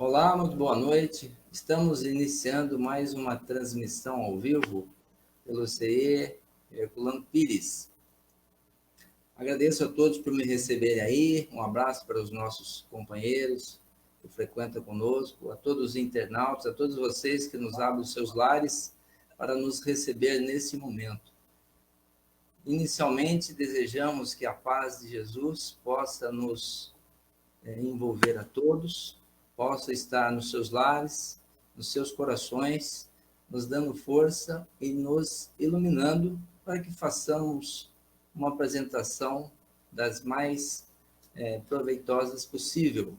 Olá, muito boa noite. Estamos iniciando mais uma transmissão ao vivo pelo CE Herculano Pires. Agradeço a todos por me receberem aí. Um abraço para os nossos companheiros que frequentam conosco, a todos os internautas, a todos vocês que nos abrem os seus lares para nos receber nesse momento. Inicialmente, desejamos que a paz de Jesus possa nos envolver a todos, possa estar nos seus lares, nos seus corações, nos dando força e nos iluminando para que façamos uma apresentação das mais proveitosas possível.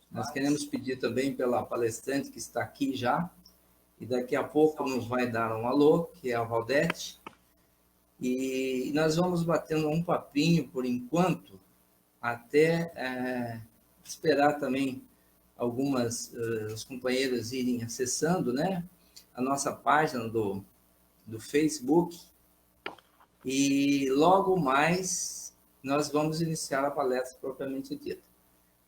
Nós queremos pedir também pela palestrante que está aqui já, e daqui a pouco nos vai dar um alô, que é a Valdete, e nós vamos batendo um papinho por enquanto, até esperar também os companheiros irem acessando, né, a nossa página do Facebook, e logo mais nós vamos iniciar a palestra propriamente dita.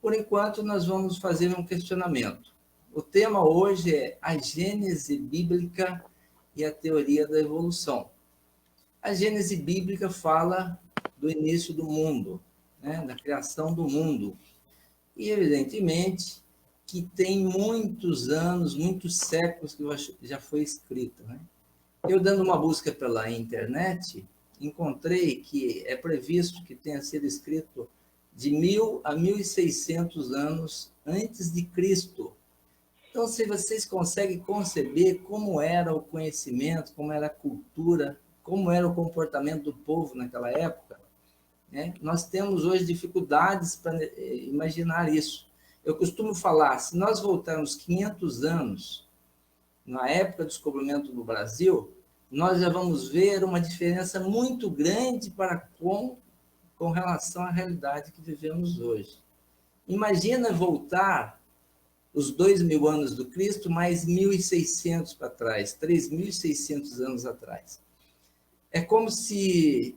Por enquanto, nós vamos fazer um questionamento. O tema hoje é a Gênese Bíblica e a Teoria da Evolução. A Gênese Bíblica fala do início do mundo, né, da criação do mundo. E, evidentemente, que tem muitos anos, muitos séculos que já foi escrita, né? Eu, dando uma busca pela internet, encontrei que é previsto que tenha sido escrito de 1000 a 1600 anos antes de Cristo. Então, se vocês conseguem conceber como era o conhecimento, como era a cultura, como era o comportamento do povo naquela época, né? Nós temos hoje dificuldades para imaginar isso. Eu costumo falar, se nós voltarmos 500 anos, na época do descobrimento do Brasil, nós já vamos ver uma diferença muito grande com relação à realidade que vivemos hoje. Imagina voltar os 2000 anos do Cristo, mais 1600 para trás, 3600 anos atrás. É como se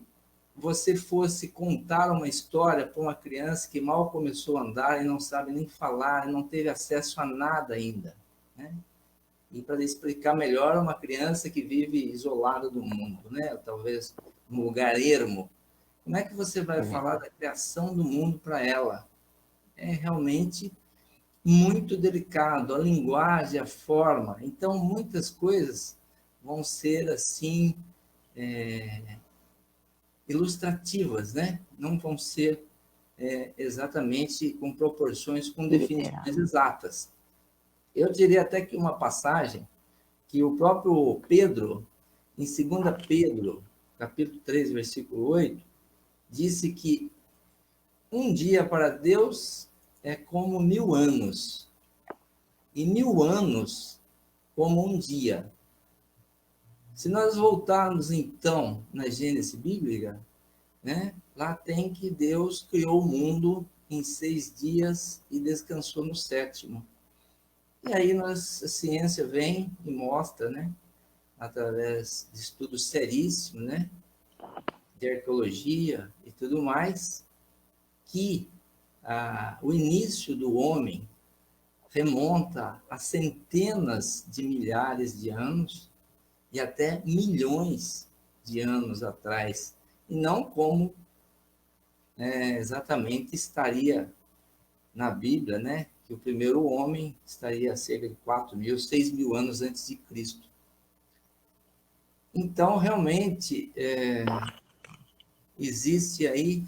você fosse contar uma história para uma criança que mal começou a andar e não sabe nem falar, não teve acesso a nada ainda, né? E para explicar melhor, uma criança que vive isolada do mundo, né? Talvez num lugar ermo. Como é que você vai falar da criação do mundo para ela? É realmente muito delicado, a linguagem, a forma. Então, muitas coisas vão ser assim, ilustrativas, né? Não vão ser exatamente com proporções, com definições exatas. Eu diria até que uma passagem que o próprio Pedro, em 2 Pedro, capítulo 3, versículo 8, disse que um dia para Deus é como 1000 anos, e 1000 anos como um dia. Se nós voltarmos, então, na Gênese Bíblica, né, lá tem que Deus criou o mundo em 6 dias e descansou no 7º. E aí a ciência vem e mostra, né, através de estudos seríssimos, né, de arqueologia e tudo mais, que o início do homem remonta a centenas de milhares de anos e até milhões de anos atrás, e não como exatamente estaria na Bíblia, né, que o primeiro homem estaria a cerca de 4.000, 6.000 anos antes de Cristo. Então, realmente, existe aí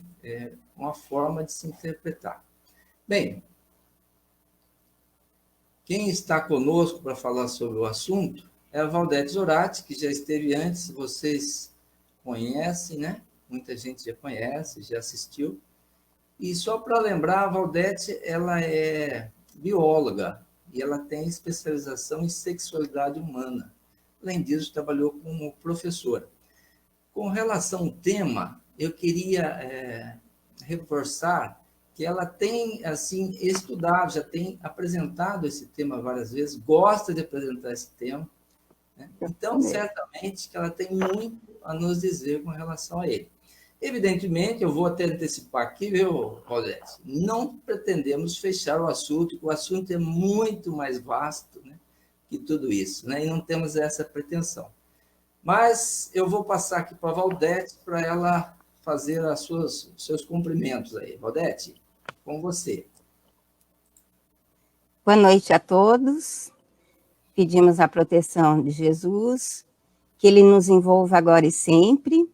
uma forma de se interpretar. Bem, quem está conosco para falar sobre o assunto é a Valdete Zorati, que já esteve antes, vocês conhecem, né? Muita gente já conhece, já assistiu. E só para lembrar, a Valdete, ela é bióloga e ela tem especialização em sexualidade humana. Além disso, trabalhou como professora. Com relação ao tema, eu queria reforçar que ela tem, assim, estudado, já tem apresentado esse tema várias vezes, gosta de apresentar esse tema, né? Então, certamente, que ela tem muito a nos dizer com relação a ele. Evidentemente, eu vou até antecipar aqui, viu, Claudete? Não pretendemos fechar o assunto, porque o assunto é muito mais vasto, né, que tudo isso, né? E não temos essa pretensão. Mas eu vou passar aqui para a Valdete para ela fazer os seus cumprimentos aí. Valdete, com você. Boa noite a todos. Pedimos a proteção de Jesus, que Ele nos envolva agora e sempre,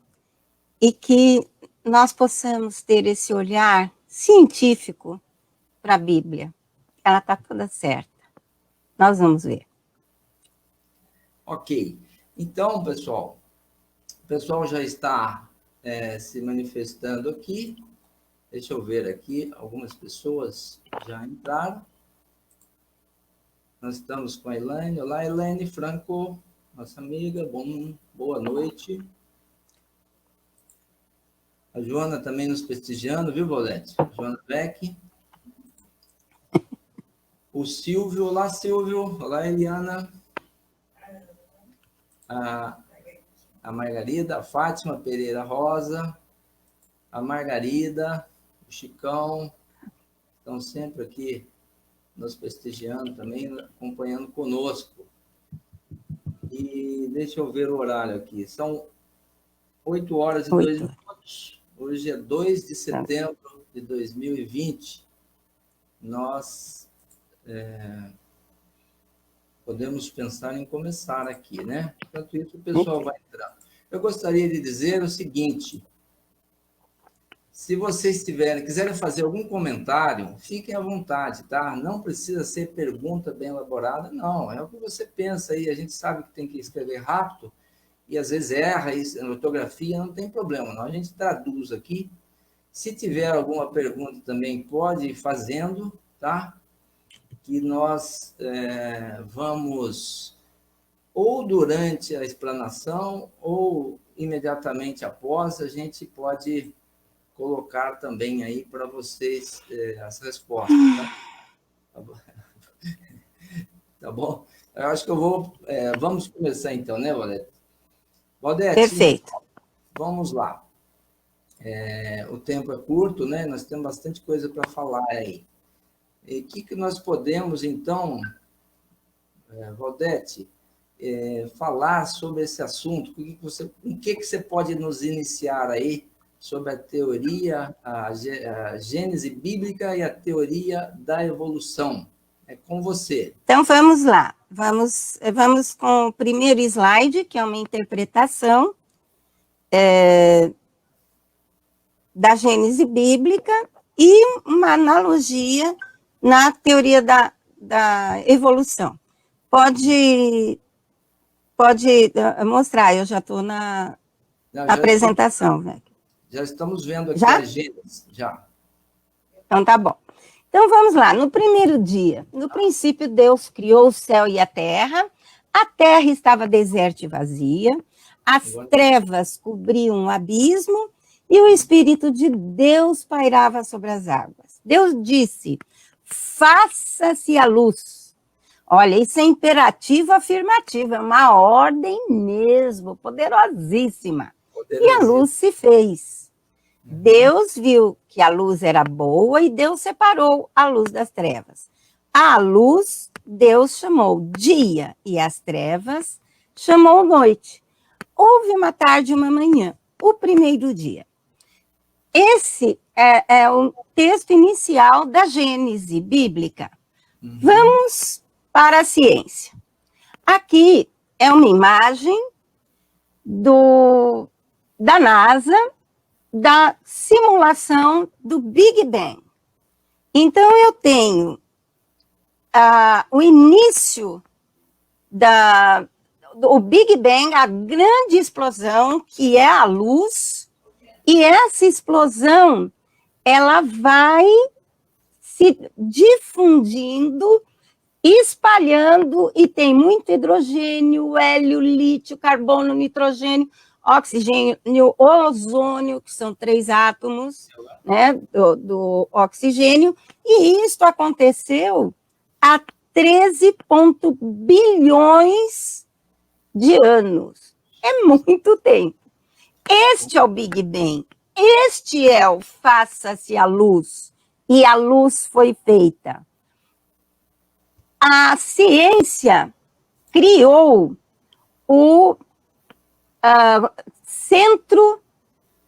e que nós possamos ter esse olhar científico para a Bíblia. Ela está toda certa. Nós vamos ver. Ok. Então, pessoal, o pessoal já está se manifestando aqui. Deixa eu ver aqui, algumas pessoas já entraram. Nós estamos com a Elaine. Olá, Elaine Franco, nossa amiga. Boa noite. A Joana também nos prestigiando, viu, Valete? Joana Beck. O Silvio. Olá, Silvio. Olá, Eliana. A Margarida, a Fátima Pereira Rosa, a Margarida, o Chicão, estão sempre aqui nos prestigiando também, acompanhando conosco. E deixa eu ver o horário aqui. São 8 horas e 2 minutos. Hoje é 2 de setembro de 2020. Nós podemos pensar em começar aqui, né? Enquanto isso, o pessoal vai entrar. Eu gostaria de dizer o seguinte: se vocês quiserem fazer algum comentário, fiquem à vontade, tá? Não precisa ser pergunta bem elaborada, não. É o que você pensa aí. A gente sabe que tem que escrever rápido e às vezes erra, e a ortografia não tem problema, não. A gente traduz aqui. Se tiver alguma pergunta também, pode ir fazendo, tá? Que nós vamos, ou durante a explanação, ou imediatamente após, a gente pode colocar também aí para vocês as respostas, tá? Tá bom? Eu acho que vamos começar então, né, Valdete? Valdete, perfeito. Vamos lá. O tempo é curto, né? Nós temos bastante coisa para falar aí. E o que nós podemos, então, Valdete, falar sobre esse assunto? O que você pode nos iniciar aí sobre a teoria, a gênese bíblica e a teoria da evolução? É com você. Então, vamos lá. Vamos com o primeiro slide, que é uma interpretação da gênese bíblica e uma analogia na teoria da evolução. Pode mostrar, eu já estou na apresentação. Já estamos vendo aqui a Gênesis, já. Então, tá bom. Então, vamos lá. No primeiro dia, no princípio, Deus criou o céu e a terra estava deserta e vazia, as trevas cobriam o abismo e o Espírito de Deus pairava sobre as águas. Deus disse, faça-se a luz. Olha, isso é imperativo afirmativo, é uma ordem mesmo, poderosíssima. E a luz se fez. Deus viu que a luz era boa e Deus separou a luz das trevas. A luz, Deus chamou dia e as trevas chamou noite. Houve uma tarde e uma manhã, o primeiro dia. Esse é o texto inicial da Gênese bíblica. Vamos para a ciência. Aqui é uma imagem da NASA, da simulação do Big Bang. Então, eu tenho o início do Big Bang, a grande explosão, que é a luz, e essa explosão, ela vai se difundindo, espalhando, e tem muito hidrogênio, hélio, lítio, carbono, nitrogênio, oxigênio, ozônio, que são 3 átomos, né, do oxigênio, e isto aconteceu há 13 bilhões de anos. É muito tempo. Este é o Big Bang. este é o faça-se a luz, e a luz foi feita. A ciência criou o centro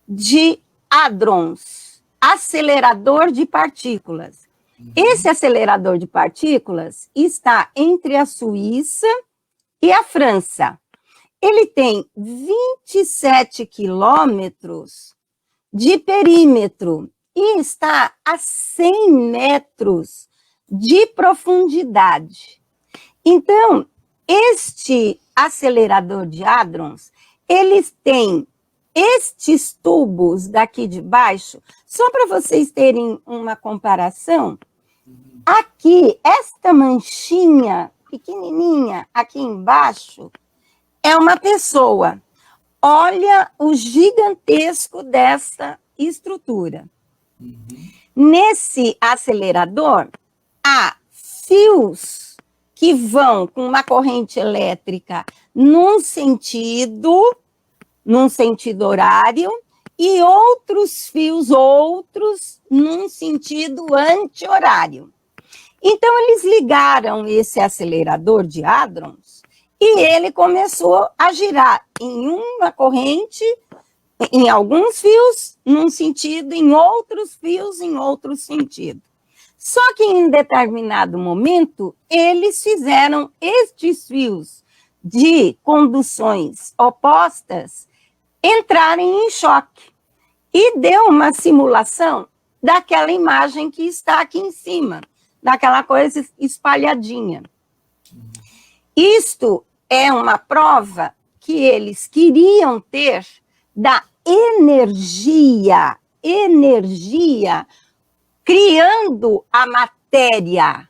de hadrons, acelerador de partículas. Esse acelerador de partículas está entre a Suíça e a França. Ele tem 27 quilômetros de perímetro e está a 100 metros de profundidade. Então, este acelerador de hadrons, eles têm estes tubos daqui de baixo, só para vocês terem uma comparação, aqui, esta manchinha pequenininha aqui embaixo, é uma pessoa. Olha o gigantesco dessa estrutura. Nesse acelerador, há fios que vão com uma corrente elétrica num sentido horário, e outros fios, num sentido anti-horário. Então, eles ligaram esse acelerador de hadrons e ele começou a girar em uma corrente, em alguns fios, num sentido, em outros fios, em outro sentido. Só que em determinado momento, eles fizeram estes fios de conduções opostas entrarem em choque. E deu uma simulação daquela imagem que está aqui em cima, daquela coisa espalhadinha. Isto é uma prova que eles queriam ter da energia criando a matéria.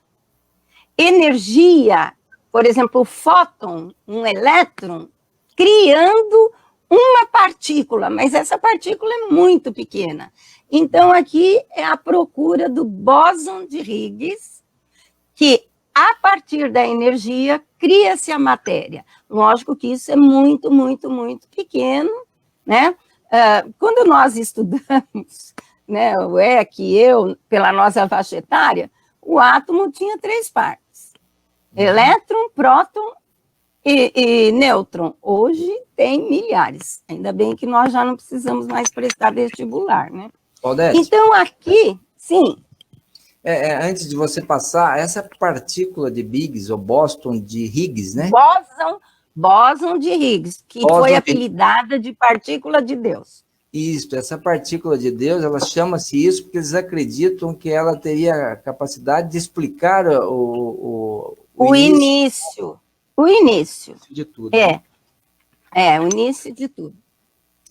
Energia, por exemplo, o fóton, um elétron, criando uma partícula, mas essa partícula é muito pequena. Então, aqui é a procura do bóson de Higgs, que, a partir da energia, cria-se a matéria. Lógico que isso é muito, muito, muito pequeno, né? Quando nós estudamos, né, o EC e eu, pela nossa faixa etária, o átomo tinha 3 partes. Elétron, próton e nêutron. Hoje tem milhares. Ainda bem que nós já não precisamos mais prestar vestibular, né? Odete, então, aqui, sim. Antes de você passar, essa partícula de Higgs, ou bóson de Higgs, né? Bóson de Higgs, que foi apelidada de partícula de Deus. Isso, essa partícula de Deus, ela chama-se isso porque eles acreditam que ela teria a capacidade de explicar o início. O início de tudo. O início de tudo.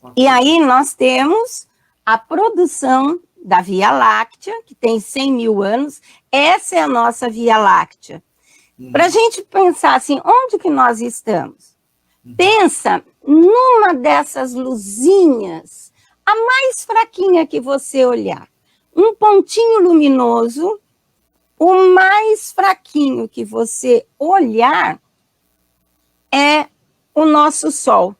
Okay. E aí nós temos a produção da Via Láctea, que tem 100 mil anos. Essa é a nossa Via Láctea. Para a gente pensar assim, onde que nós estamos? Pensa numa dessas luzinhas, a mais fraquinha que você olhar. Um pontinho luminoso, o mais fraquinho que você olhar é o nosso Sol.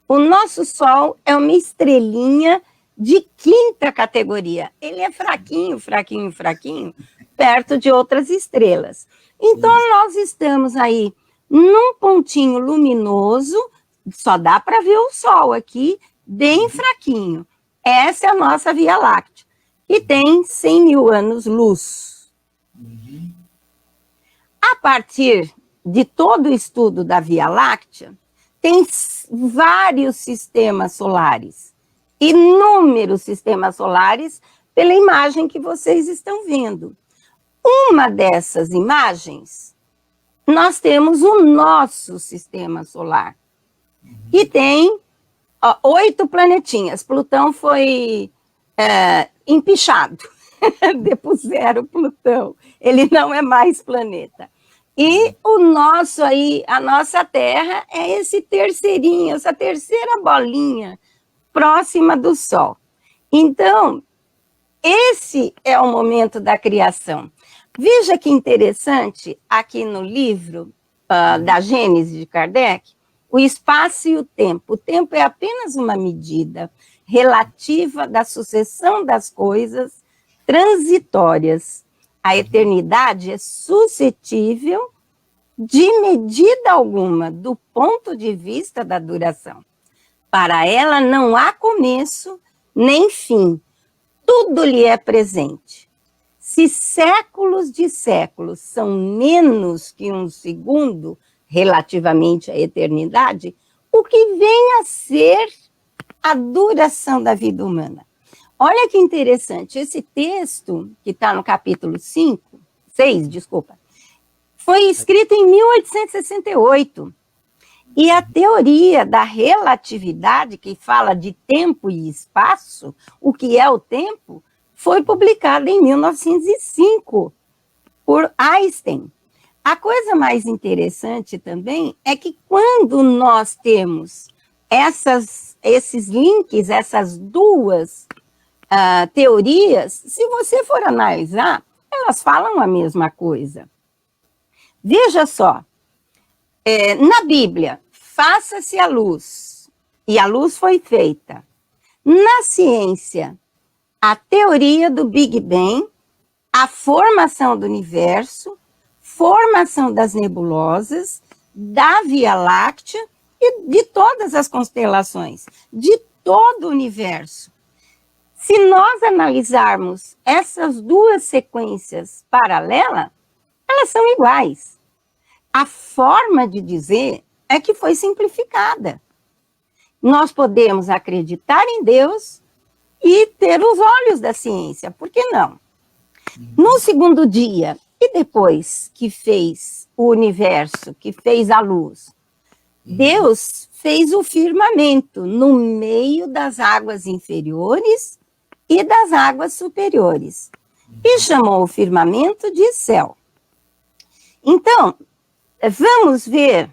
O nosso Sol é uma estrelinha de 5ª categoria. Ele é fraquinho, fraquinho, fraquinho, perto de outras estrelas. Então, nós estamos aí num pontinho luminoso, só dá para ver o Sol aqui, bem fraquinho. Essa é a nossa Via Láctea, que tem 100 mil anos-luz. A partir de todo o estudo da Via Láctea, tem vários sistemas solares, inúmeros sistemas solares, pela imagem que vocês estão vendo. Uma dessas imagens, nós temos o nosso sistema solar, que tem 8 planetinhas. Plutão foi empichado, depuseram Plutão, ele não é mais planeta. E o nosso aí, a nossa Terra é esse terceirinho, essa terceira bolinha próxima do Sol. Então, esse é o momento da criação. Veja que interessante, aqui no livro da Gênese de Kardec, o espaço e o tempo. O tempo é apenas uma medida. relativa da sucessão das coisas transitórias. A eternidade é suscetível de medida alguma do ponto de vista da duração. Para ela não há começo nem fim. Tudo lhe é presente. Se séculos de séculos são menos que um segundo relativamente à eternidade, o que vem a ser a duração da vida humana? Olha que interessante, esse texto, que está no capítulo 6, foi escrito em 1868. E a teoria da relatividade, que fala de tempo e espaço, o que é o tempo, foi publicada em 1905 por Einstein. A coisa mais interessante também é que quando nós temos esses links, essas duas teorias, se você for analisar, elas falam a mesma coisa. Veja só, na Bíblia, faça-se a luz, e a luz foi feita. Na ciência, a teoria do Big Bang, a formação do universo, formação das nebulosas, da Via Láctea e de todas as constelações, de todo o universo. Se nós analisarmos essas duas sequências paralelas, elas são iguais. A forma de dizer é que foi simplificada. Nós podemos acreditar em Deus e ter os olhos da ciência, por que não? No segundo dia, e depois que fez o universo, que fez a luz, Deus fez o firmamento no meio das águas inferiores e das águas superiores, e chamou o firmamento de céu. Então, vamos ver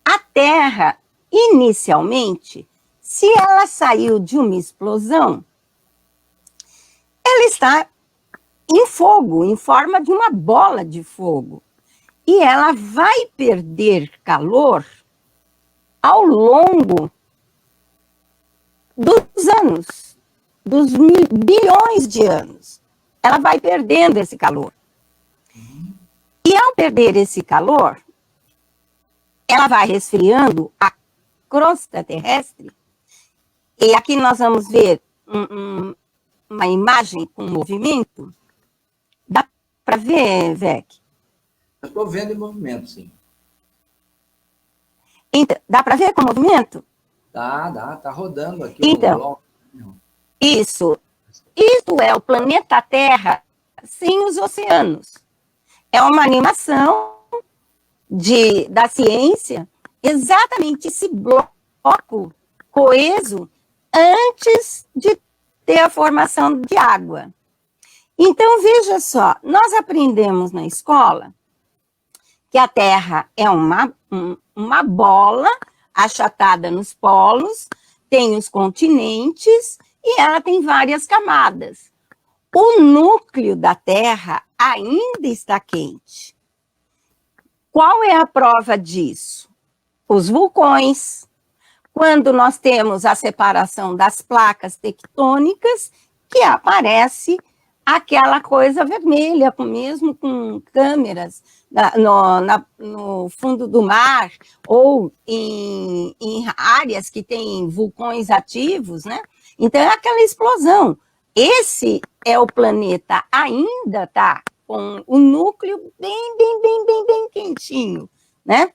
a Terra, inicialmente, se ela saiu de uma explosão, ela está em fogo, em forma de uma bola de fogo. E ela vai perder calor ao longo dos anos, dos bilhões de anos. Ela vai perdendo esse calor. E ao perder esse calor, ela vai resfriando a crosta terrestre. E aqui nós vamos ver uma imagem com movimento. Dá para ver, Vec? Eu estou vendo em movimento, sim. Então, dá para ver com movimento? Dá, tá rodando aqui. Então, isso é o planeta Terra sem os oceanos. É uma animação da ciência, exatamente esse bloco coeso antes de ter a formação de água. Então, veja só, nós aprendemos na escola que a Terra é uma bola achatada nos polos, tem os continentes e ela tem várias camadas. O núcleo da Terra ainda está quente. Qual é a prova disso? Os vulcões. Quando nós temos a separação das placas tectônicas, que aparece aquela coisa vermelha, mesmo com câmeras no fundo do mar, ou em áreas que têm vulcões ativos, né? Então, é aquela explosão. Esse é o planeta, ainda está com o núcleo bem quentinho, né?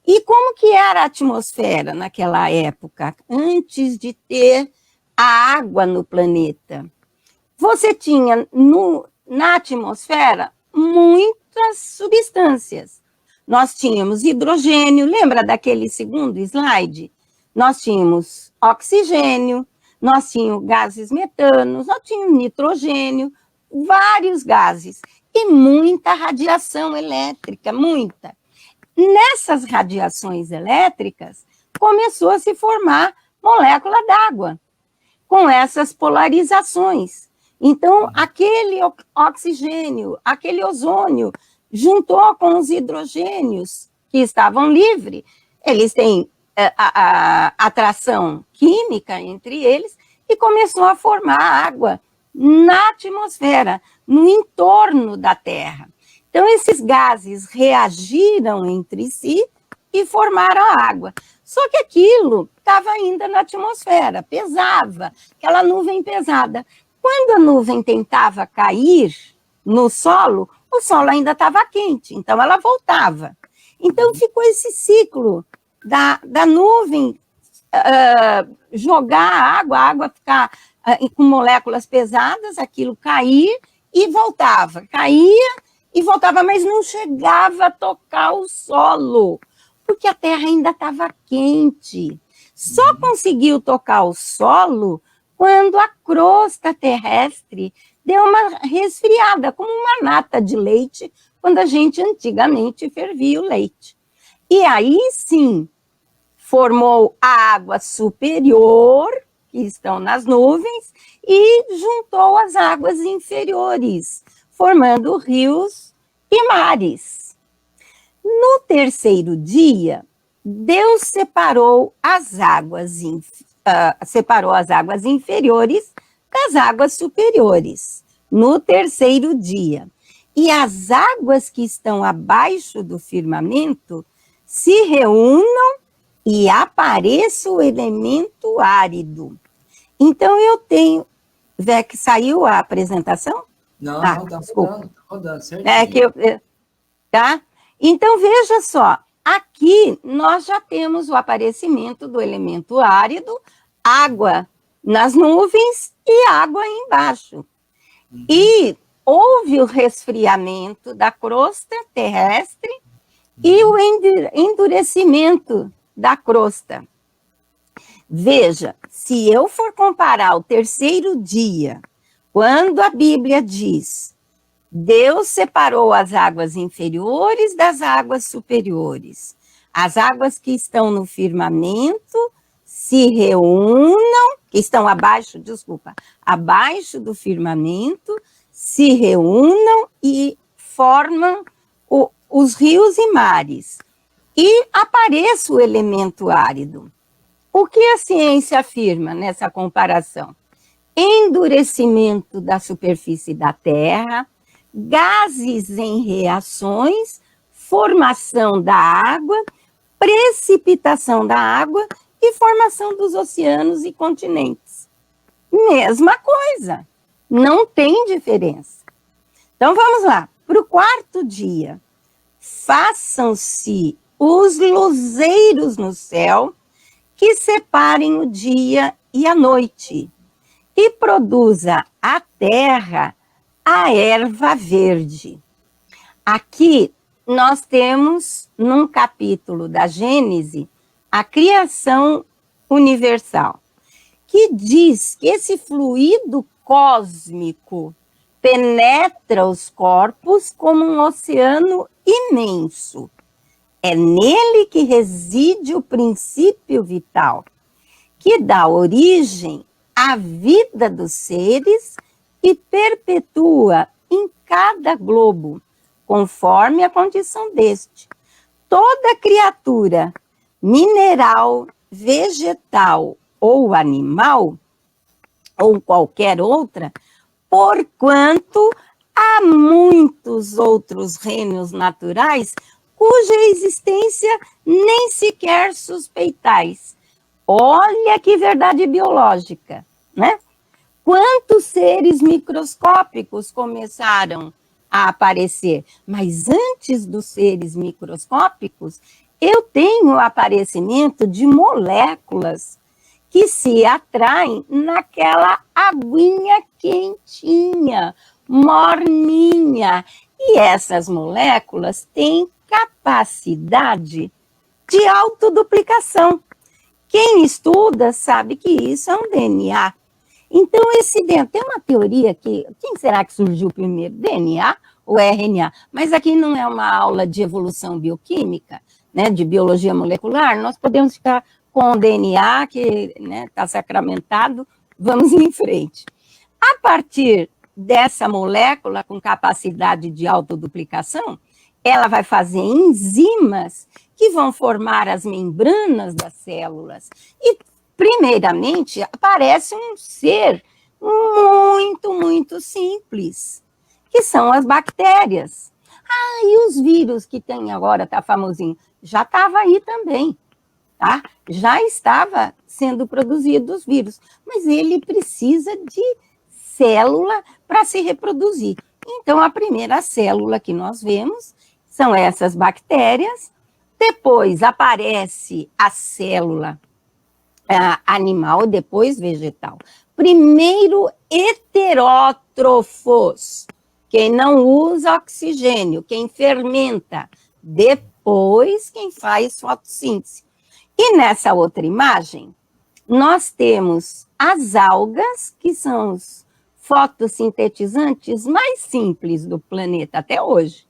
E como que era a atmosfera naquela época, antes de ter a água no planeta? Você tinha na atmosfera muitas substâncias. Nós tínhamos hidrogênio, lembra daquele segundo slide? Nós tínhamos oxigênio, nós tínhamos gases metanos, nós tínhamos nitrogênio, vários gases e muita radiação elétrica, muita. Nessas radiações elétricas, começou a se formar molécula d'água, com essas polarizações. Então, aquele oxigênio, aquele ozônio, juntou com os hidrogênios que estavam livres, eles têm a atração química entre eles e começou a formar água na atmosfera, no entorno da Terra. Então, esses gases reagiram entre si e formaram a água. Só que aquilo estava ainda na atmosfera, pesava, aquela nuvem pesada. Quando a nuvem tentava cair no solo, o solo ainda estava quente, então ela voltava. Então, ficou esse ciclo da nuvem jogar a água ficar com moléculas pesadas, aquilo cair e voltava, caía e voltava, mas não chegava a tocar o solo, porque a terra ainda estava quente. Só conseguiu tocar o solo quando a crosta terrestre deu uma resfriada, como uma nata de leite, quando a gente antigamente fervia o leite. E aí sim, formou a água superior, que estão nas nuvens, e juntou as águas inferiores, formando rios e mares. No terceiro dia, Deus separou as águas inferiores das águas superiores, no terceiro dia. E as águas que estão abaixo do firmamento se reúnam e apareça o elemento árido. Então, eu tenho... Vê que saiu a apresentação? Não, tá rodando, certinho. Tá? Então, veja só, aqui nós já temos o aparecimento do elemento árido, água nas nuvens e água embaixo. E houve o resfriamento da crosta terrestre e o endurecimento da crosta. Veja, se eu for comparar o terceiro dia, quando a Bíblia diz, Deus separou as águas inferiores das águas superiores, as águas que estão no firmamento se reúnam, que estão abaixo do firmamento, se reúnam e formam os rios e mares. E apareça o elemento árido. O que a ciência afirma nessa comparação? Endurecimento da superfície da Terra, gases em reações, formação da água, precipitação da água e formação dos oceanos e continentes. Mesma coisa, não tem diferença. Então, vamos lá, para o quarto dia. Façam-se os luzeiros no céu, que separem o dia e a noite, e produza a terra a erva verde. Aqui nós temos, num capítulo da Gênese, a criação universal, que diz que esse fluido cósmico penetra os corpos como um oceano imenso. É nele que reside o princípio vital, que dá origem à vida dos seres e perpetua em cada globo, conforme a condição deste. Toda criatura, mineral, vegetal ou animal, ou qualquer outra, porquanto há muitos outros reinos naturais cuja existência nem sequer suspeitais. Olha que verdade biológica, né? Quantos seres microscópicos começaram a aparecer? Mas antes dos seres microscópicos, eu tenho o aparecimento de moléculas que se atraem naquela aguinha quentinha, morninha. E essas moléculas têm capacidade de autoduplicação. Quem estuda sabe que isso é um DNA. Então, esse DNA, tem uma teoria que, quem será que surgiu primeiro, DNA ou RNA? Mas aqui não é uma aula de evolução bioquímica, né, de biologia molecular, nós podemos ficar com o DNA, que está sacramentado, vamos em frente. A partir dessa molécula com capacidade de autoduplicação, ela vai fazer enzimas que vão formar as membranas das células. E, primeiramente, aparece um ser muito, muito simples, que são as bactérias. Ah, e os vírus que tem agora, tá famosinho, já estava aí também, tá? Já estava sendo produzido os vírus, mas ele precisa de célula para se reproduzir. Então, a primeira célula que nós vemos são essas bactérias, depois aparece a célula animal, depois vegetal. Primeiro, heterótrofos, quem não usa oxigênio, quem fermenta, depois quem faz fotossíntese. E nessa outra imagem, nós temos as algas, que são os fotossintetizantes mais simples do planeta até hoje,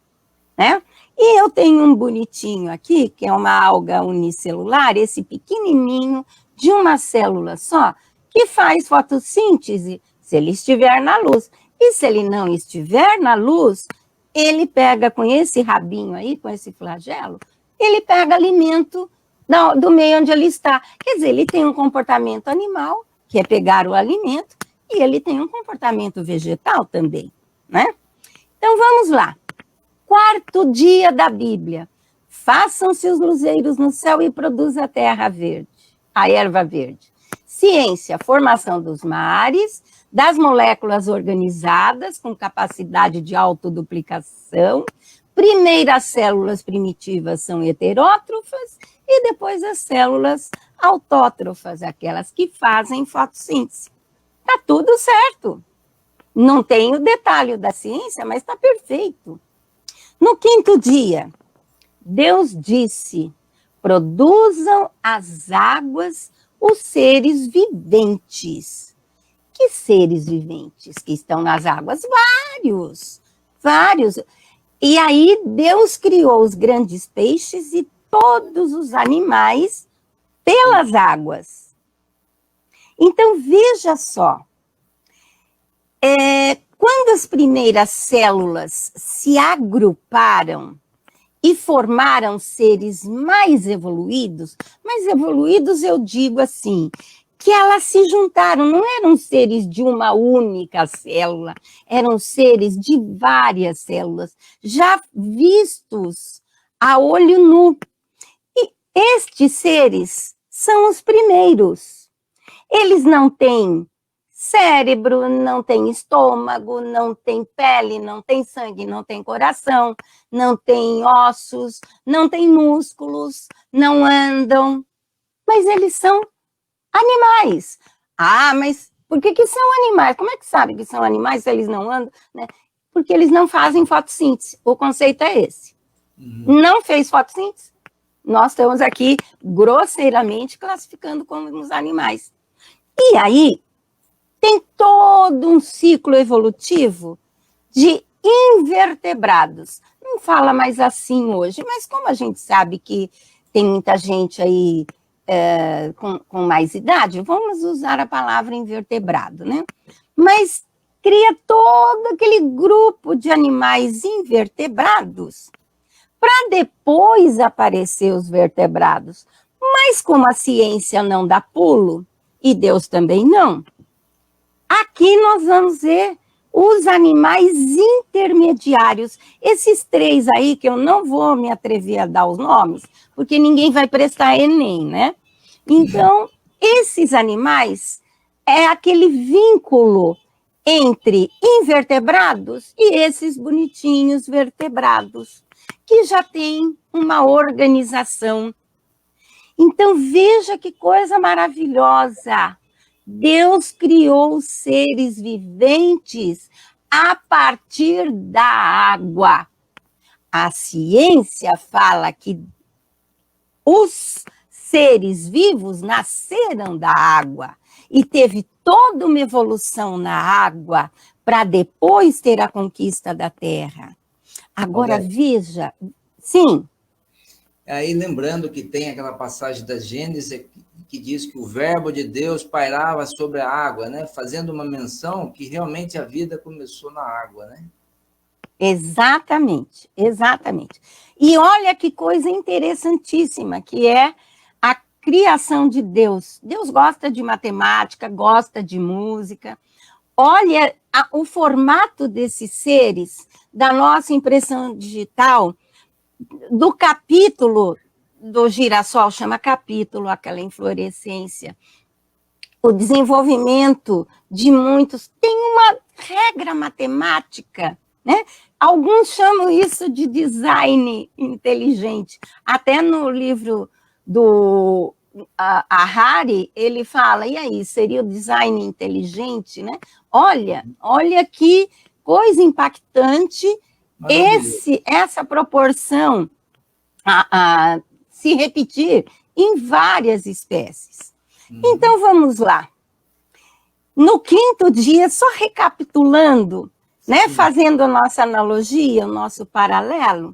né? E eu tenho um bonitinho aqui, que é uma alga unicelular, esse pequenininho, de uma célula só, que faz fotossíntese se ele estiver na luz. E se ele não estiver na luz, ele pega com esse rabinho aí, com esse flagelo, ele pega alimento do meio onde ele está. Quer dizer, ele tem um comportamento animal, que é pegar o alimento, e ele tem um comportamento vegetal também, né? Então, vamos lá. Quarto dia da Bíblia. Façam-se os luzeiros no céu e produza a terra verde, a erva verde. Ciência, formação dos mares, das moléculas organizadas com capacidade de autoduplicação. Primeiras células primitivas são heterótrofas e depois as células autótrofas, aquelas que fazem fotossíntese. Está tudo certo. Não tem o detalhe da ciência, mas está perfeito. No quinto dia, Deus disse: produzam as águas os seres viventes. Que seres viventes que estão nas águas? Vários, vários. E aí Deus criou os grandes peixes e todos os animais pelas águas. Então, veja só, quando as primeiras células se agruparam e formaram seres mais evoluídos eu digo assim, que elas se juntaram, não eram seres de uma única célula, eram seres de várias células, já vistos a olho nu. E estes seres são os primeiros. Eles não têm cérebro, não têm estômago, não têm pele, não têm sangue, não têm coração, não têm ossos, não têm músculos, não andam, mas eles são animais. Ah, mas por que são animais? Como é que sabe que são animais se eles não andam? Né? Porque eles não fazem fotossíntese. O conceito é esse. Não fez fotossíntese? Nós estamos aqui grosseiramente classificando como os animais. E aí, tem todo um ciclo evolutivo de invertebrados. Não fala mais assim hoje, mas como a gente sabe que tem muita gente aí com mais idade, vamos usar a palavra invertebrado, né? Mas cria todo aquele grupo de animais invertebrados para depois aparecer os vertebrados. Mas como a ciência não dá pulo, e Deus também não, aqui nós vamos ver os animais intermediários. Esses três aí, que eu não vou me atrever a dar os nomes, porque ninguém vai prestar Enem, né? Então, esses animais é aquele vínculo entre invertebrados e esses bonitinhos vertebrados, que já tem uma organização. Então, veja que coisa maravilhosa. Deus criou os seres viventes a partir da água. A ciência fala que os seres vivos nasceram da água e teve toda uma evolução na água para depois ter a conquista da terra. Agora, veja, sim. Aí, lembrando que tem aquela passagem da Gênesis que diz que o verbo de Deus pairava sobre a água, né? Fazendo uma menção que realmente a vida começou na água, né? Exatamente, exatamente. E olha que coisa interessantíssima, que é a criação de Deus. Deus gosta de matemática, gosta de música. Olha o formato desses seres, da nossa impressão digital, do capítulo do girassol, chama capítulo, aquela inflorescência. O desenvolvimento de muitos, tem uma regra matemática, né? Alguns chamam isso de design inteligente. Até no livro do Harari, ele fala, e aí, seria o design inteligente, né? Olha que coisa impactante essa proporção se repetir em várias espécies. Então, vamos lá. No quinto dia, só recapitulando, né, fazendo a nossa analogia, o nosso paralelo,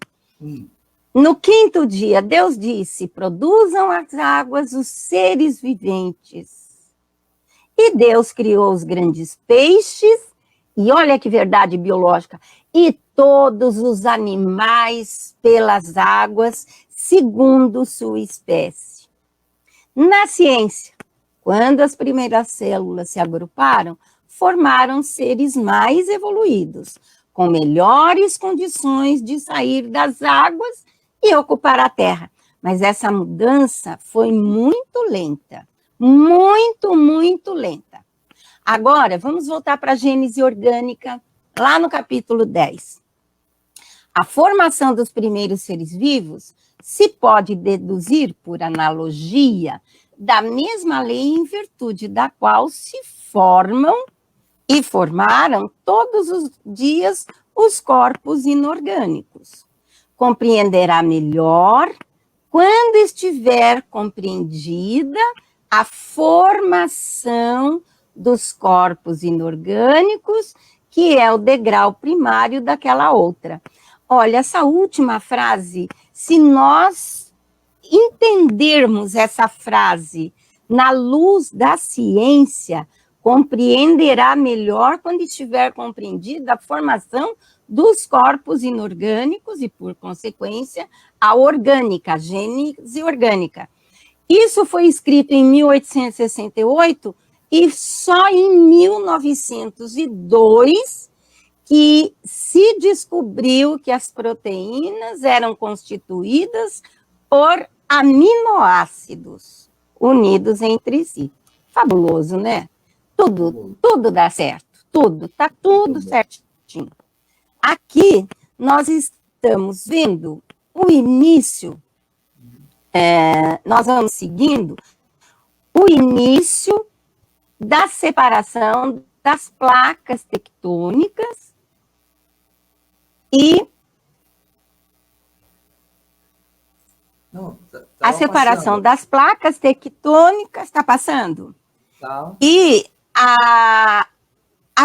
no quinto dia, Deus disse, produzam as águas os seres viventes. E Deus criou os grandes peixes, e olha que verdade biológica, e todos os animais pelas águas, segundo sua espécie. Na ciência, quando as primeiras células se agruparam, formaram seres mais evoluídos, com melhores condições de sair das águas e ocupar a Terra. Mas essa mudança foi muito lenta, muito lenta. Agora, vamos voltar para a Gênese orgânica, lá no capítulo 10. A formação dos primeiros seres vivos se pode deduzir por analogia da mesma lei em virtude da qual se formam e formaram todos os dias os corpos inorgânicos. Compreenderá melhor quando estiver compreendida a formação dos corpos inorgânicos, que é o degrau primário daquela outra. Olha, essa última frase, se nós entendermos essa frase na luz da ciência, compreenderá melhor quando estiver compreendida a formação dos corpos inorgânicos e, por consequência, a orgânica, a gênese orgânica. Isso foi escrito em 1868 e só em 1902 que se descobriu que as proteínas eram constituídas por aminoácidos unidos entre si. Fabuloso, né? Tudo dá certo, tá tudo certinho. Aqui nós estamos vendo o início, nós vamos seguindo o início da separação das placas tectônicas e a separação das placas tectônicas, está passando? Tá. E a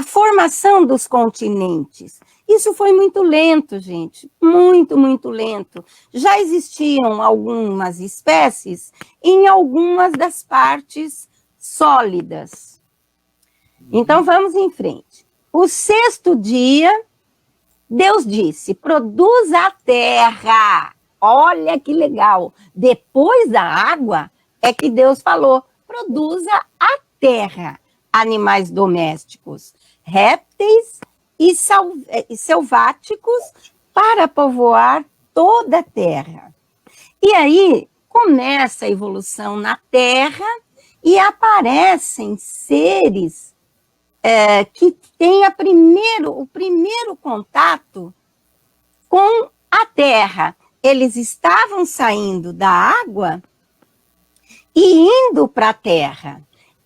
formação dos continentes. Isso foi muito lento, gente, muito lento. Já existiam algumas espécies em algumas das partes sólidas. Então, vamos em frente. O sexto dia, Deus disse, produza a terra. Olha que legal. Depois da água, é que Deus falou, produza a terra. Animais domésticos, répteis e selváticos para povoar toda a terra. E aí começa a evolução na terra e aparecem seres que têm o primeiro contato com a terra. Eles estavam saindo da água e indo para a terra.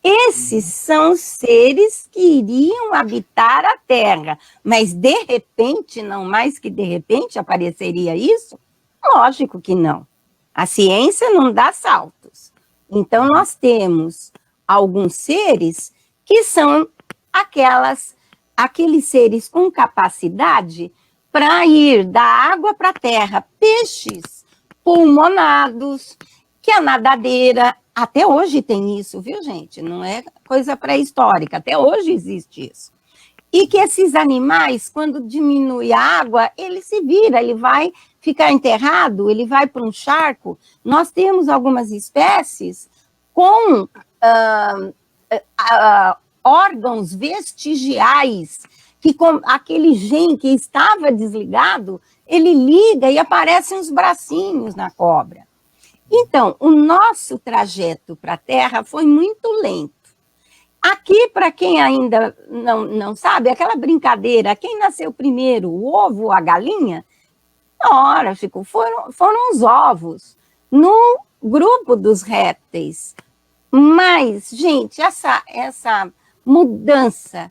Esses são os seres que iriam habitar a Terra, mas de repente, não mais que de repente, apareceria isso? Lógico que não. A ciência não dá saltos. Então, nós temos alguns seres que são aqueles seres com capacidade para ir da água para a terra. Peixes pulmonados, que a nadadeira... Até hoje tem isso, viu, gente? Não é coisa pré-histórica, até hoje existe isso. E que esses animais, quando diminui a água, ele se vira, ele vai ficar enterrado, ele vai para um charco. Nós temos algumas espécies com órgãos vestigiais, que com aquele gene que estava desligado, ele liga e aparecem os bracinhos na cobra. Então, o nosso trajeto para a Terra foi muito lento. Aqui, para quem ainda não sabe, aquela brincadeira, quem nasceu primeiro, o ovo ou a galinha? Ora, Chico, foram os ovos, no grupo dos répteis. Mas, gente, essa mudança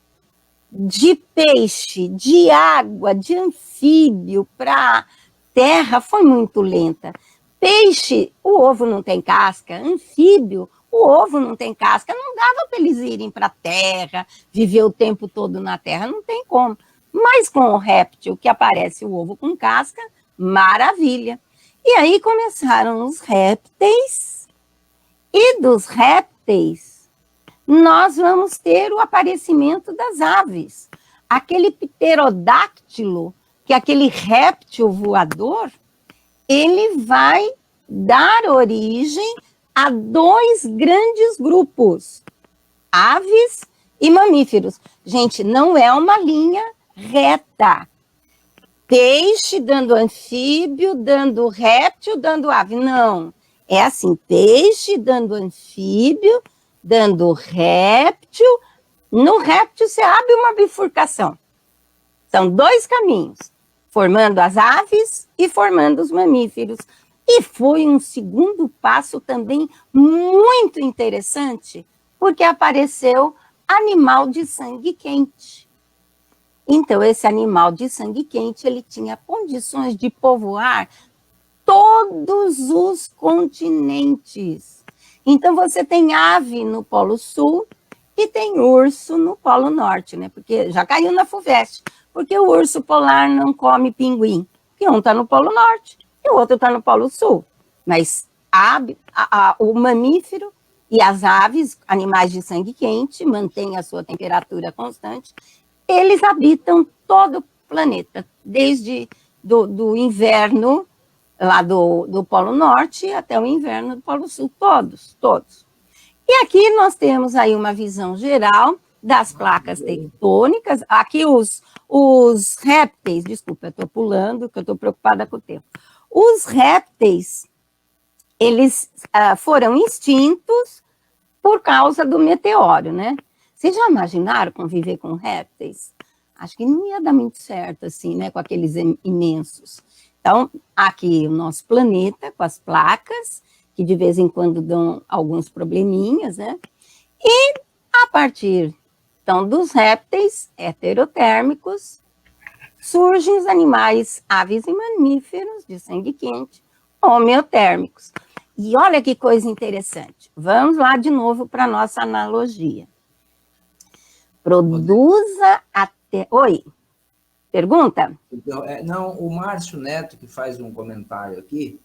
de peixe, de água, de anfíbio para terra foi muito lenta. Peixe, o ovo não tem casca, anfíbio, o ovo não tem casca, não dava para eles irem para a terra, viver o tempo todo na terra, não tem como. Mas com o réptil, que aparece o ovo com casca, maravilha. E aí começaram os répteis, e dos répteis nós vamos ter o aparecimento das aves. Aquele pterodáctilo, que é aquele réptil voador, ele vai dar origem a dois grandes grupos, aves e mamíferos. Gente, não é uma linha reta. Peixe dando anfíbio, dando réptil, dando ave. Não, é assim, peixe dando anfíbio, dando réptil. No réptil você abre uma bifurcação. São dois caminhos, formando as aves e formando os mamíferos. E foi um segundo passo também muito interessante, porque apareceu animal de sangue quente. Então, esse animal de sangue quente, ele tinha condições de povoar todos os continentes. Então, você tem ave no Polo Sul e tem urso no Polo Norte, né? Porque já caiu na FUVEST, porque o urso polar não come pinguim, porque um está no Polo Norte e o outro está no Polo Sul. Mas o mamífero e as aves, animais de sangue quente, mantêm a sua temperatura constante, eles habitam todo o planeta, desde do inverno lá do Polo Norte até o inverno do Polo Sul, todos. E aqui nós temos aí uma visão geral das placas tectônicas. Aqui os répteis, desculpa, eu estou pulando, porque eu estou preocupada com o tempo. Os répteis, eles foram extintos por causa do meteoro, né? Vocês já imaginaram conviver com répteis? Acho que não ia dar muito certo, assim, né? Com aqueles imensos. Então, aqui o nosso planeta, com as placas, que de vez em quando dão alguns probleminhas, né? E a partir, então, dos répteis heterotérmicos, surgem os animais, aves e mamíferos de sangue quente, homeotérmicos. E olha que coisa interessante. Vamos lá de novo para a nossa analogia. Produza até... Oi, pergunta? Não, o Márcio Neto, que faz um comentário aqui,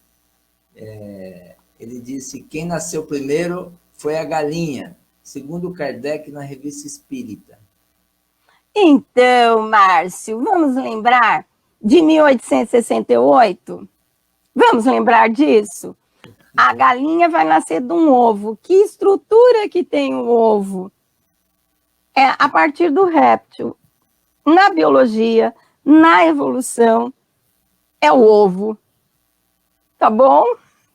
ele disse que quem nasceu primeiro foi a galinha, segundo Kardec na Revista Espírita. Então, Márcio, vamos lembrar de 1868? Vamos lembrar disso? A galinha vai nascer de um ovo. Que estrutura que tem o ovo? É a partir do réptil. Na biologia, na evolução, é o ovo. Tá bom?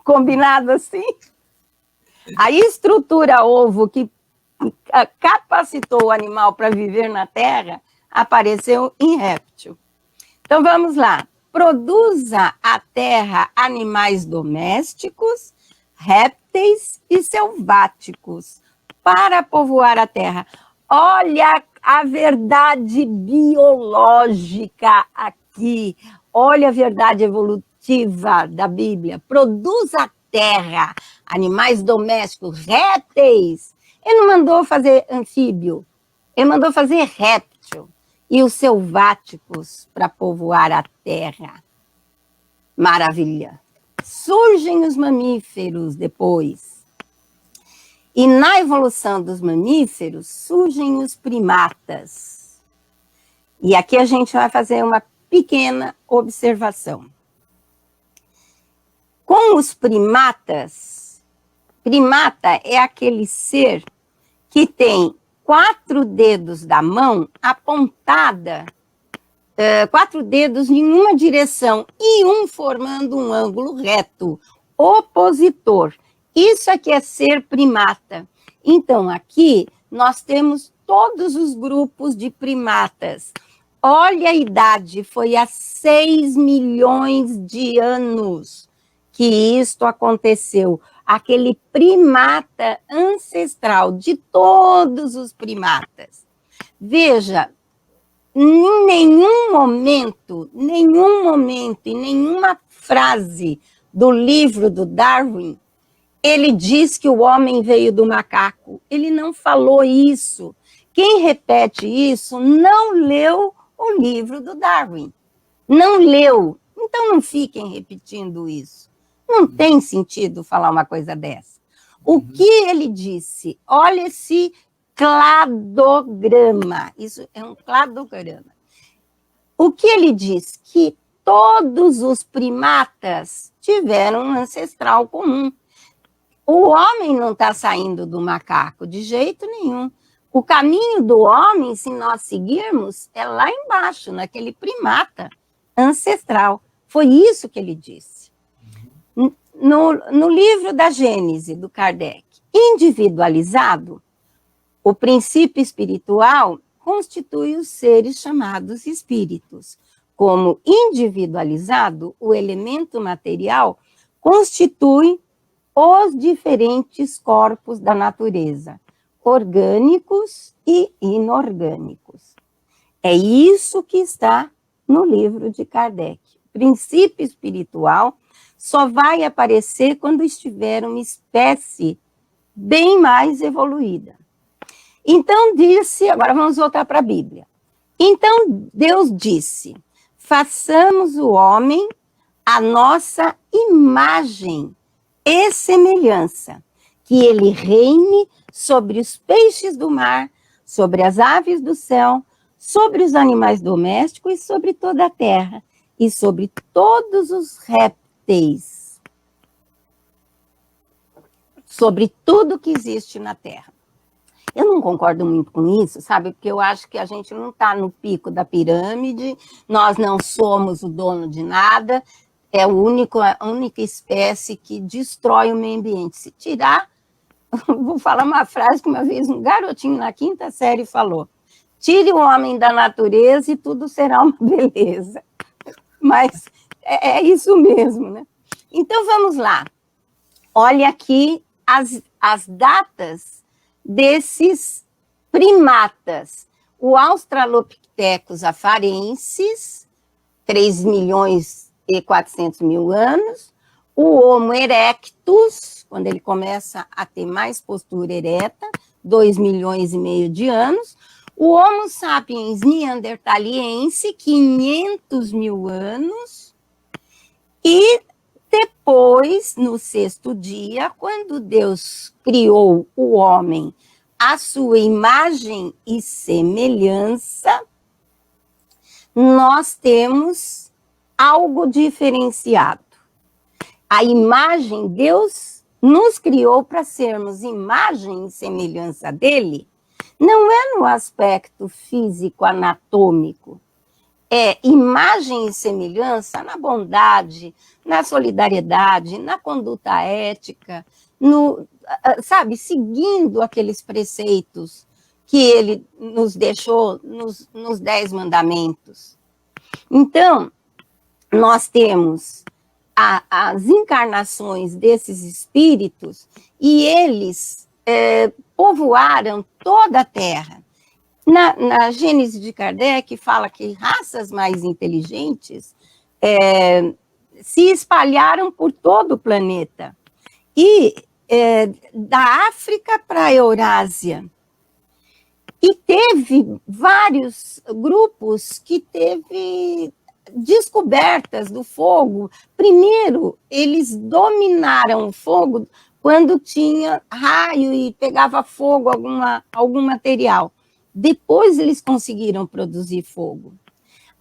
Combinado assim? A estrutura ovo que capacitou o animal para viver na Terra apareceu em réptil. Então, vamos lá. Produza a Terra animais domésticos, répteis e selváticos para povoar a Terra. Olha a verdade biológica aqui. Olha a verdade evolutiva da Bíblia. Produz a terra, animais domésticos, répteis. Ele não mandou fazer anfíbio, ele mandou fazer réptil. E os selváticos para povoar a terra. Maravilha. Surgem os mamíferos depois. E na evolução dos mamíferos, surgem os primatas. E aqui a gente vai fazer uma pequena observação. Com os primatas, primata é aquele ser que tem 4 dedos da mão apontada, 4 dedos em uma direção e um formando um ângulo reto, opositor. Isso aqui é ser primata. Então, aqui nós temos todos os grupos de primatas. Olha a idade, foi há 6 milhões de anos que isto aconteceu. Aquele primata ancestral de todos os primatas. Veja, em nenhum momento, em nenhuma frase do livro do Darwin, ele diz que o homem veio do macaco. Ele não falou isso. Quem repete isso não leu o livro do Darwin. Não leu. Então não fiquem repetindo isso. Não tem sentido falar uma coisa dessa. O que ele disse? Olha esse cladograma. Isso é um cladograma. O que ele diz? Que todos os primatas tiveram um ancestral comum. O homem não está saindo do macaco de jeito nenhum. O caminho do homem, se nós seguirmos, é lá embaixo, naquele primata ancestral. Foi isso que ele disse. No livro da Gênese, do Kardec, individualizado, o princípio espiritual constitui os seres chamados espíritos. Como individualizado, o elemento material constitui os diferentes corpos da natureza, orgânicos e inorgânicos. É isso que está no livro de Kardec. O princípio espiritual só vai aparecer quando estiver uma espécie bem mais evoluída. Então disse, agora vamos voltar para a Bíblia. Então Deus disse, façamos o homem a nossa imagem e semelhança, que ele reine sobre os peixes do mar, sobre as aves do céu, sobre os animais domésticos e sobre toda a terra, e sobre todos os répteis, sobre tudo que existe na terra. Eu não concordo muito com isso, sabe? Porque eu acho que a gente não está no pico da pirâmide, nós não somos o dono de nada, é a única espécie que destrói o meio ambiente. Se tirar, vou falar uma frase que uma vez um garotinho na 5ª série falou, tire o homem da natureza e tudo será uma beleza. Mas é isso mesmo, né? Então, vamos lá. Olha aqui as datas desses primatas. O Australopithecus afarensis, 3.400.000 anos. O Homo erectus, quando ele começa a ter mais postura ereta, 2,5 milhões de anos. O Homo sapiens neandertaliense, 500.000 anos. E depois, no 6º dia, quando Deus criou o homem à sua imagem e semelhança, nós temos algo diferenciado. A imagem, Deus nos criou para sermos imagem e semelhança dele, não é no aspecto físico-anatômico, é imagem e semelhança na bondade, na solidariedade, na conduta ética, seguindo aqueles preceitos que ele nos deixou nos 10 mandamentos. Então, nós temos as encarnações desses espíritos e eles povoaram toda a Terra. Na Gênese de Kardec fala que raças mais inteligentes se espalharam por todo o planeta. E da África para a Eurásia. E teve vários grupos que teve descobertas do fogo. Primeiro, eles dominaram o fogo quando tinha raio e pegava fogo algum material. Depois eles conseguiram produzir fogo.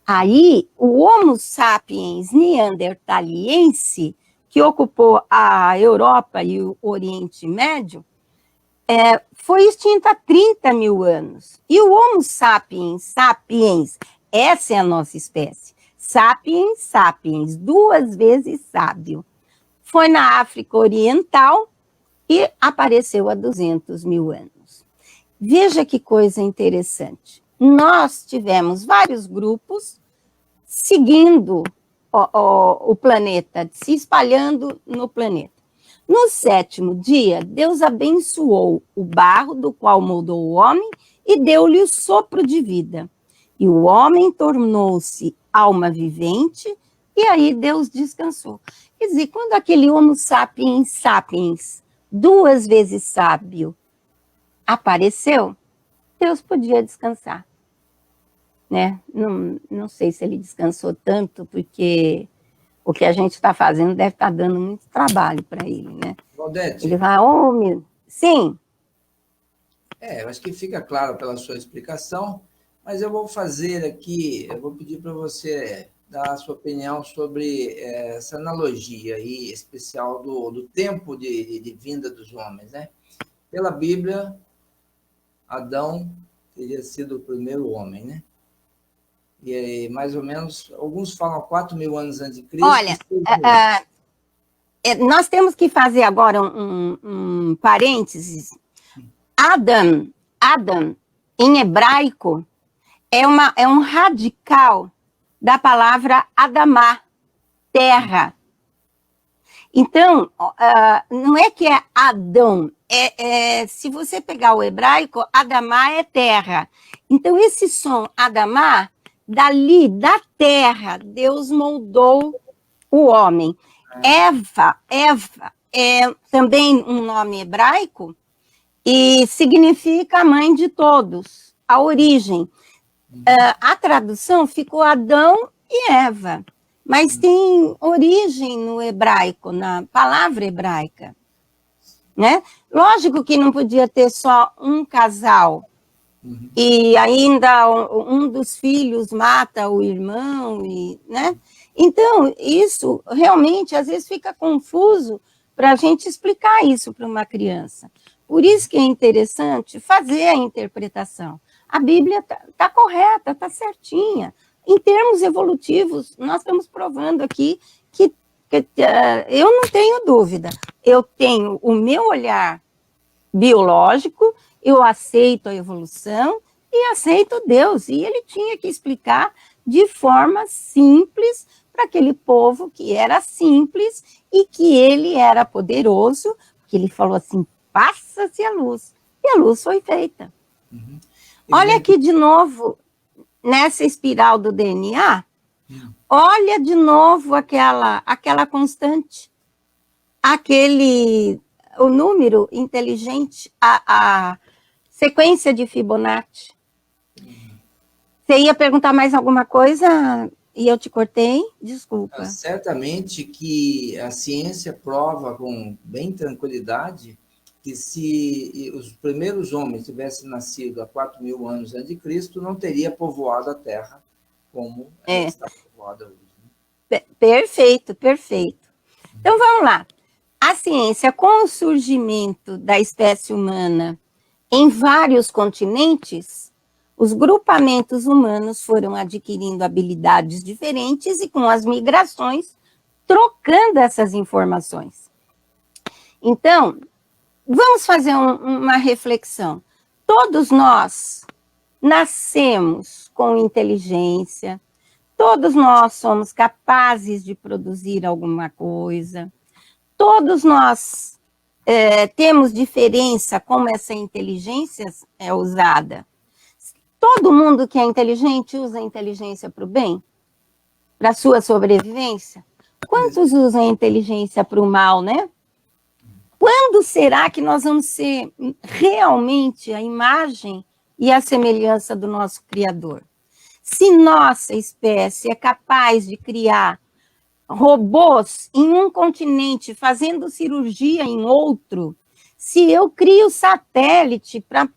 Aí, o Homo sapiens neandertaliense, que ocupou a Europa e o Oriente Médio, foi extinto há 30 mil anos. E o Homo sapiens, essa é a nossa espécie. Sapiens, sapiens, 2 vezes sábio. Foi na África Oriental e apareceu há 200 mil anos. Veja que coisa interessante. Nós tivemos vários grupos seguindo o planeta, se espalhando no planeta. No 7º dia, Deus abençoou o barro do qual moldou o homem e deu-lhe o sopro de vida. E o homem tornou-se alma vivente, e aí Deus descansou. Quer dizer, quando aquele Homo sapiens sapiens, 2 vezes sábio, apareceu, Deus podia descansar. Né? Não sei se ele descansou tanto, porque o que a gente está fazendo deve estar dando muito trabalho para ele, né? Valdete. Ele vai, sim. Eu acho que fica claro pela sua explicação, mas eu vou fazer aqui, eu vou pedir para você dar a sua opinião sobre essa analogia aí especial do tempo de vinda dos homens, né? Pela Bíblia, Adão teria sido o primeiro homem, né? E aí, mais ou menos, alguns falam 4 mil anos antes de Cristo. Olha, nós temos que fazer agora um parênteses. Adam, em hebraico, é um radical da palavra Adamá, terra. Então, não é que é Adão, se você pegar o hebraico, Adamá é terra. Então, esse som Adamá, dali, da terra, Deus moldou o homem. Eva é também um nome hebraico e significa mãe de todos, a origem. A tradução ficou Adão e Eva, mas tem origem no hebraico, na palavra hebraica, né? Lógico que não podia ter só um casal, e ainda um dos filhos mata o irmão, né? Então, isso realmente, às vezes, fica confuso para a gente explicar isso para uma criança. Por isso que é interessante fazer a interpretação. A Bíblia está correta, está certinha. Em termos evolutivos, nós estamos provando aqui que eu não tenho dúvida. Eu tenho o meu olhar biológico, eu aceito a evolução e aceito Deus. E ele tinha que explicar de forma simples para aquele povo que era simples e que ele era poderoso, porque ele falou assim, passa-se a luz. E a luz foi feita. Olha aqui de novo, nessa espiral do DNA, olha de novo aquela constante, o número inteligente, a sequência de Fibonacci. Você ia perguntar mais alguma coisa e eu te cortei? Desculpa. Certamente que a ciência prova com bem tranquilidade que se os primeiros homens tivessem nascido há 4 mil anos antes de Cristo, não teria povoado a Terra como ela está povoada hoje. Perfeito. Então, vamos lá. A ciência, com o surgimento da espécie humana em vários continentes, os grupamentos humanos foram adquirindo habilidades diferentes e, com as migrações, trocando essas informações. Então, vamos fazer uma reflexão. Todos nós nascemos com inteligência, todos nós somos capazes de produzir alguma coisa, todos nós temos diferença como essa inteligência é usada. Todo mundo que é inteligente usa a inteligência para o bem? Para a sua sobrevivência? Quantos usam a inteligência para o mal, né? Quando será que nós vamos ser realmente a imagem e a semelhança do nosso Criador? Se nossa espécie é capaz de criar robôs em um continente, fazendo cirurgia em outro, se eu crio satélite para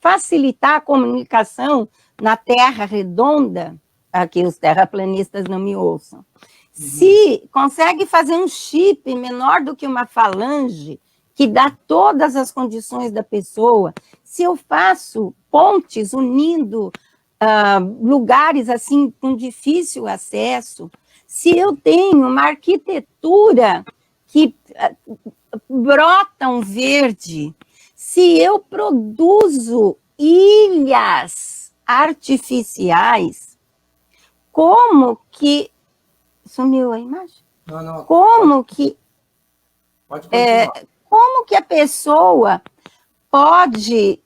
facilitar a comunicação na Terra redonda, aqui os terraplanistas não me ouçam, se consegue fazer um chip menor do que uma falange, que dá todas as condições da pessoa, se eu faço pontes unindo lugares assim com difícil acesso, se eu tenho uma arquitetura que brota um verde, se eu produzo ilhas artificiais, como que... Sumiu a imagem? Não. Como que... Pode continuar. Como que a pessoa pode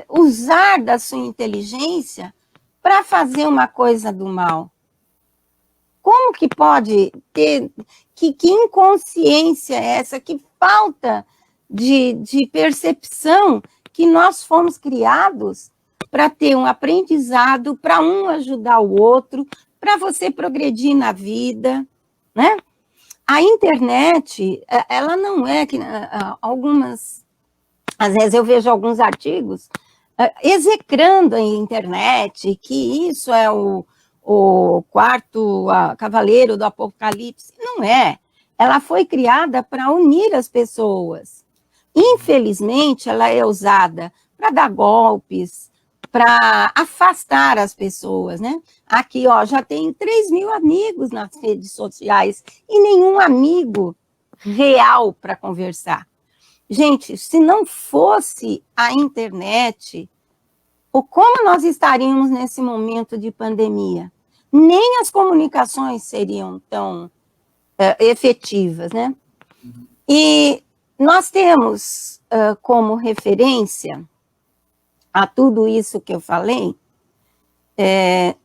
usar da sua inteligência para fazer uma coisa do mal? Como que pode ter... Que inconsciência é essa? Que falta de percepção que nós fomos criados para ter um aprendizado, para um ajudar o outro, para você progredir na vida, né? A internet, ela não é que algumas... Às vezes eu vejo alguns artigos execrando a internet, que isso é o quarto cavaleiro do Apocalipse. Não é. Ela foi criada para unir as pessoas. Infelizmente, ela é usada para dar golpes, para afastar as pessoas, né? Aqui, ó, já tem 3.000 amigos nas redes sociais e nenhum amigo real para conversar. Gente, se não fosse a internet, como nós estaríamos nesse momento de pandemia? Nem as comunicações seriam tão efetivas, né? E nós temos como referência a tudo isso que eu falei,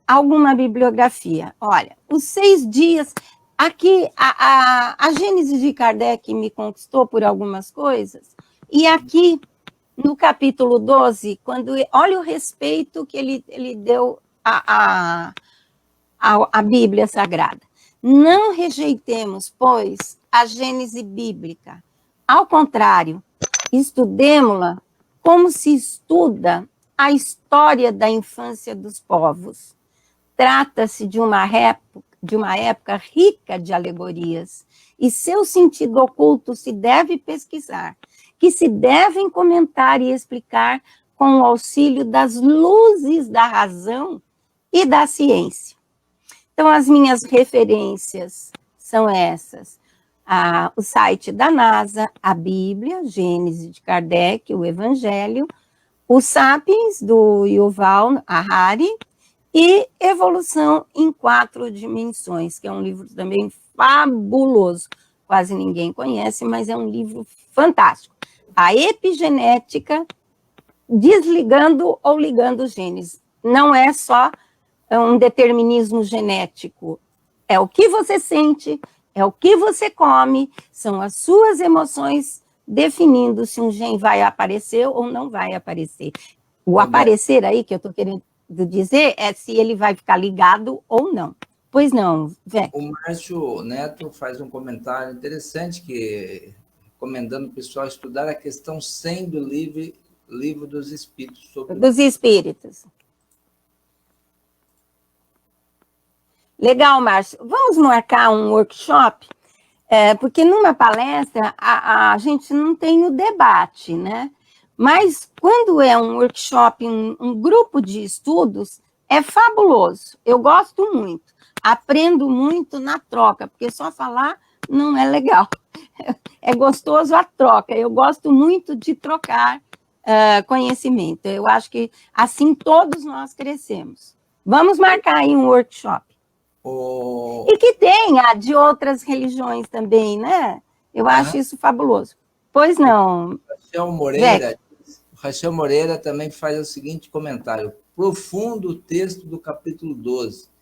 alguma bibliografia. Olha, os 6 dias... Aqui, a Gênesis de Kardec me conquistou por algumas coisas, e aqui, no capítulo 12, olha o respeito que ele deu à Bíblia Sagrada. Não rejeitemos, pois, a Gênese bíblica. Ao contrário, estudemo-la como se estuda a história da infância dos povos. Trata-se de uma época rica de alegorias, e seu sentido oculto se deve pesquisar, que se devem comentar e explicar com o auxílio das luzes da razão e da ciência. Então, as minhas referências são essas: o site da NASA, a Bíblia, Gênesis de Kardec, o Evangelho, o Sapiens, do Yuval Harari, e Evolução em 4 Dimensões, que é um livro também fabuloso. Quase ninguém conhece, mas é um livro fantástico. A epigenética, desligando ou ligando os genes. Não é só um determinismo genético. É o que você sente, é o que você come, são as suas emoções definindo se um gene vai aparecer ou não vai aparecer. O aparecer aí, que eu estou querendo dizer, é se ele vai ficar ligado ou não. Pois não, Vec. O Márcio Neto faz um comentário interessante, recomendando o pessoal estudar a questão 100 do livro dos Espíritos. Dos Espíritos. Legal, Márcio. Vamos marcar um workshop, porque numa palestra a gente não tem o debate, né? Mas quando é um workshop, um grupo de estudos, é fabuloso. Eu gosto muito. Aprendo muito na troca, porque só falar não é legal. É gostoso a troca. Eu gosto muito de trocar conhecimento. Eu acho que assim todos nós crescemos. Vamos marcar aí um workshop. E que tenha de outras religiões também, né? Eu acho isso fabuloso. Pois não. Rachel Moreira também faz o seguinte comentário: profundo o texto do capítulo 12.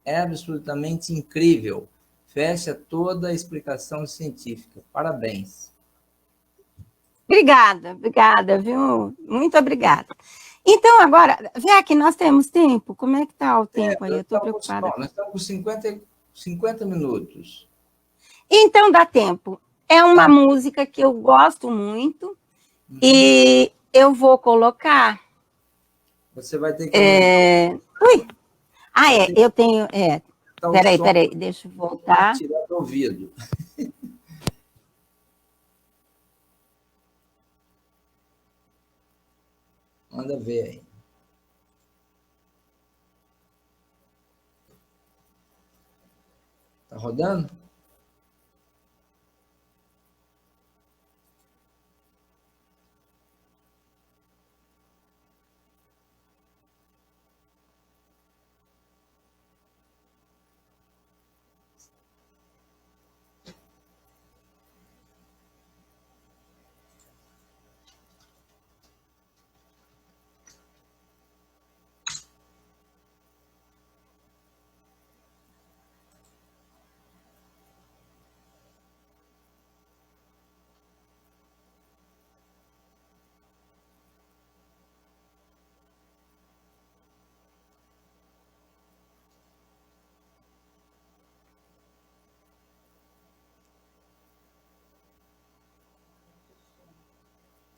É absolutamente incrível. Fecha toda a explicação científica. Parabéns. Obrigada, viu? Muito obrigada. Então, agora, Vê que nós temos tempo? Como é que está o tempo aí? Eu estou preocupada. Nós estamos com 50 minutos. Então, dá tempo. É uma música que eu gosto muito, e eu vou colocar Você vai ter que... Ui! Eu tenho... Peraí, deixa eu voltar. Tirar do ouvido. Manda ver aí. Tá rodando?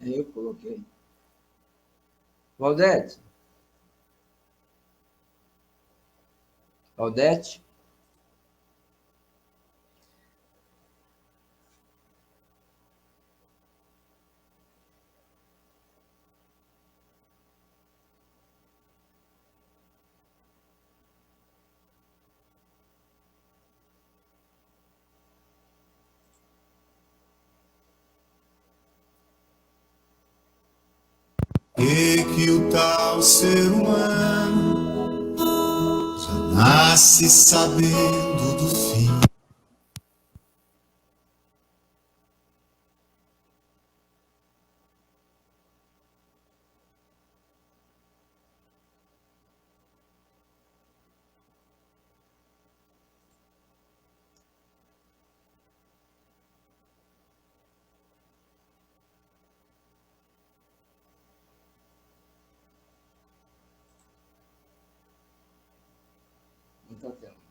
Aí eu coloquei. Valdete? Valdete? E que o tal ser humano já nasce sabendo do fim. Não tá tendo.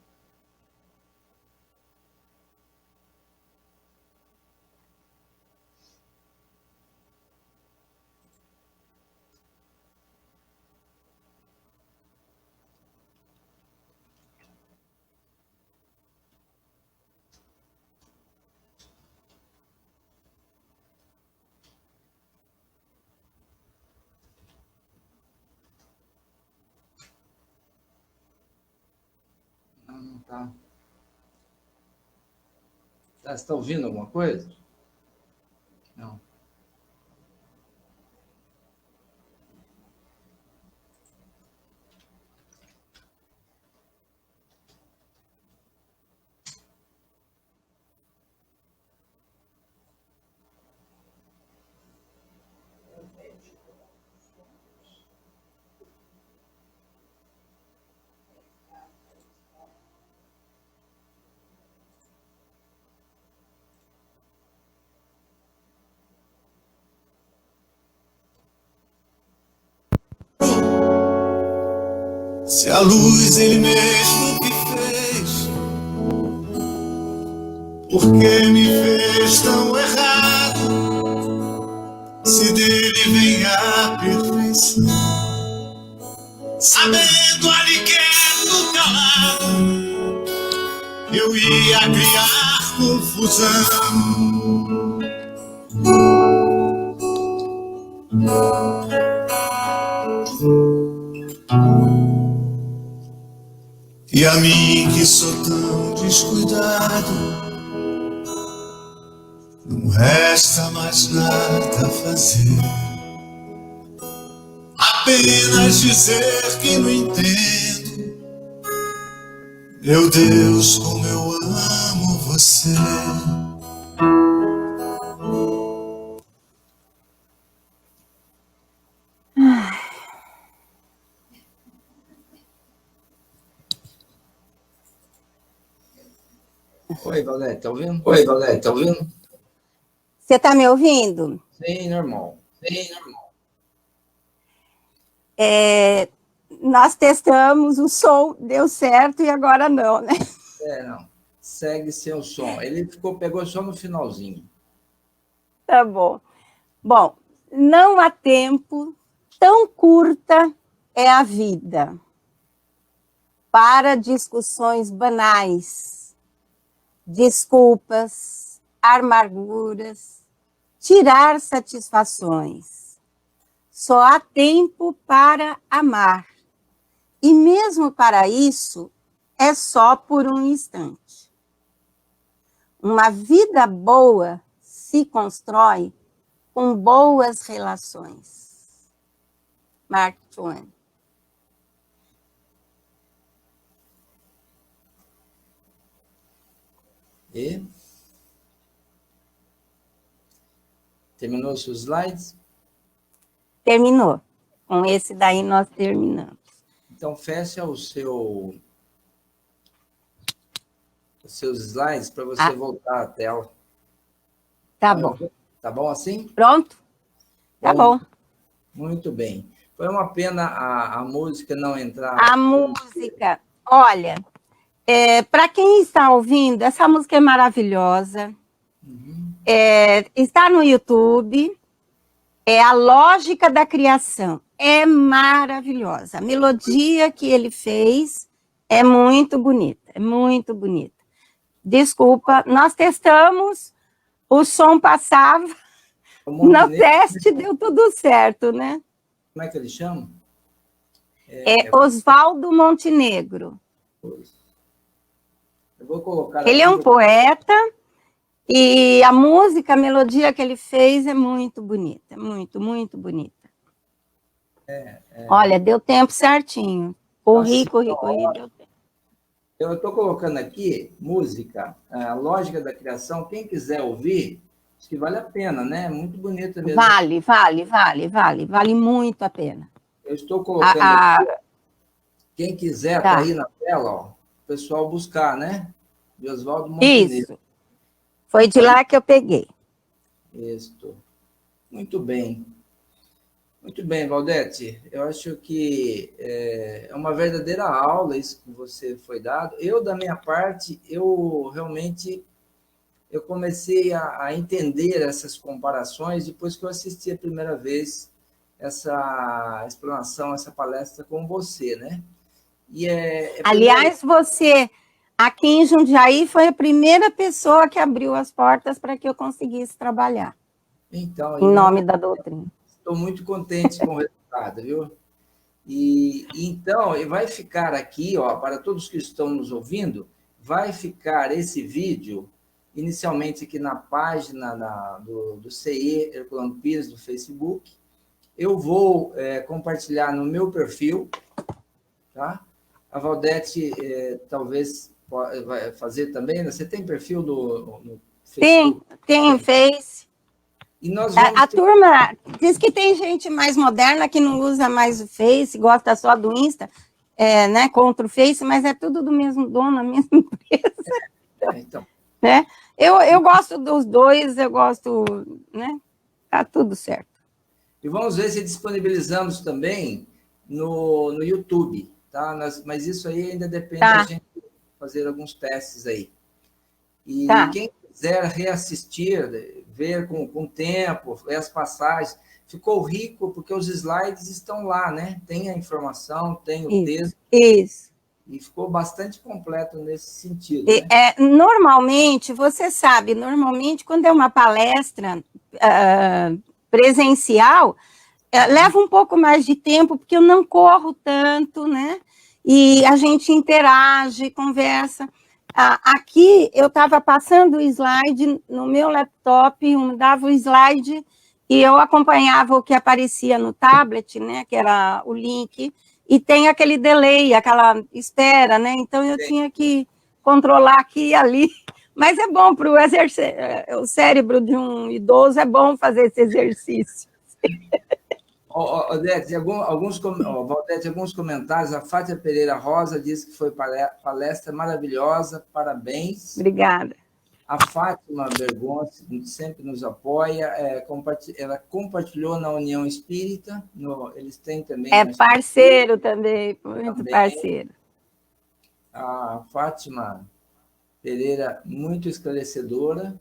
Não tá. Você está ouvindo alguma coisa? Não. Se a luz ele mesmo que fez, por que me fez tão errado? Se dele vem a perfeição, sabendo ali quieto calado, eu ia criar confusão. E a mim que sou tão descuidado, não resta mais nada a fazer, apenas dizer que não entendo. Meu Deus, como eu amo você. Oi, Valdete, tá ouvindo? Oi, Valdete, tá ouvindo? Você está me ouvindo? Sim, normal. Sim, normal. Nós testamos o som, deu certo e agora não, né? Não. Segue sem o som. Ele pegou só no finalzinho. Tá bom. Bom, não há tempo tão curta é a vida. Para discussões banais, desculpas, amarguras, tirar satisfações. Só há tempo para amar. E mesmo para isso, é só por um instante. Uma vida boa se constrói com boas relações. Mark Twain. E terminou os seus slides? Terminou. Com esse daí nós terminamos. Então, fecha os seus slides para você voltar à tela. Tá bom. Tá bom assim? Pronto? Tá bom. Muito bem. Foi uma pena a música não entrar. A música, olha, para quem está ouvindo, essa música é maravilhosa. Uhum. Está no YouTube. É a lógica da criação. É maravilhosa. A melodia que ele fez é muito bonita. É muito bonita. Desculpa, nós testamos, o som passava, no teste deu tudo certo, né? Como é que ele chama? Oswaldo Montenegro. Eu vou colocar ele é um poeta e a música, a melodia que ele fez é muito bonita, muito, muito bonita. Olha, deu tempo certinho. Corri, deu tempo. Eu estou colocando aqui música, a lógica da criação. Quem quiser ouvir, acho que vale a pena, né? Muito bonita mesmo. Vale muito a pena. Eu estou colocando aqui, quem quiser, tá aí na tela, ó, o pessoal buscar, né? De Oswaldo Montenegro. Isso. Foi de lá que eu peguei. Isso. Muito bem. Muito bem, Valdete. Eu acho que é uma verdadeira aula isso que você foi dado. Eu, da minha parte, eu realmente comecei a entender essas comparações depois que eu assisti a primeira vez essa explanação, essa palestra com você, né? E aliás, você, aqui em Jundiaí, foi a primeira pessoa que abriu as portas para que eu conseguisse trabalhar. Então, em nome da doutrina. Estou muito contente com o resultado, viu? Então, vai ficar aqui, ó, para todos que estão nos ouvindo, vai ficar esse vídeo, inicialmente aqui na página do CE Herculano Pires, do Facebook. Eu vou compartilhar no meu perfil, tá? A Valdete talvez vai fazer também. Você tem perfil no Facebook? Tem Face. E nós vamos a turma diz que tem gente mais moderna que não usa mais o Face, gosta só do Insta, né, contra o Face, mas é tudo do mesmo dono, a mesma empresa. Então. Né? Eu gosto dos dois, eu gosto, né? Tá tudo certo. E vamos ver se disponibilizamos também no YouTube, tá? Mas isso aí ainda depende da gente fazer alguns testes aí. E quem quiser reassistir, ver com tempo, ver as passagens, ficou rico porque os slides estão lá, né? Tem a informação, tem o texto. Isso. E ficou bastante completo nesse sentido. Né? Normalmente, você sabe, quando é uma palestra presencial, leva um pouco mais de tempo, porque eu não corro tanto, né? E a gente interage, conversa. Aqui, eu estava passando o slide no meu laptop, dava o slide e eu acompanhava o que aparecia no tablet, né? Que era o link, e tem aquele delay, aquela espera, né? Então, eu tinha que controlar aqui e ali. Mas é bom para o cérebro de um idoso, é bom fazer esse exercício. Valdete, alguns comentários. A Fátima Pereira Rosa disse que foi palestra maravilhosa, parabéns. Obrigada. A Fátima Bergonce sempre nos apoia, ela compartilhou na União Espírita, eles têm também... parceiro também, muito parceiro. A Fátima Pereira, muito esclarecedora.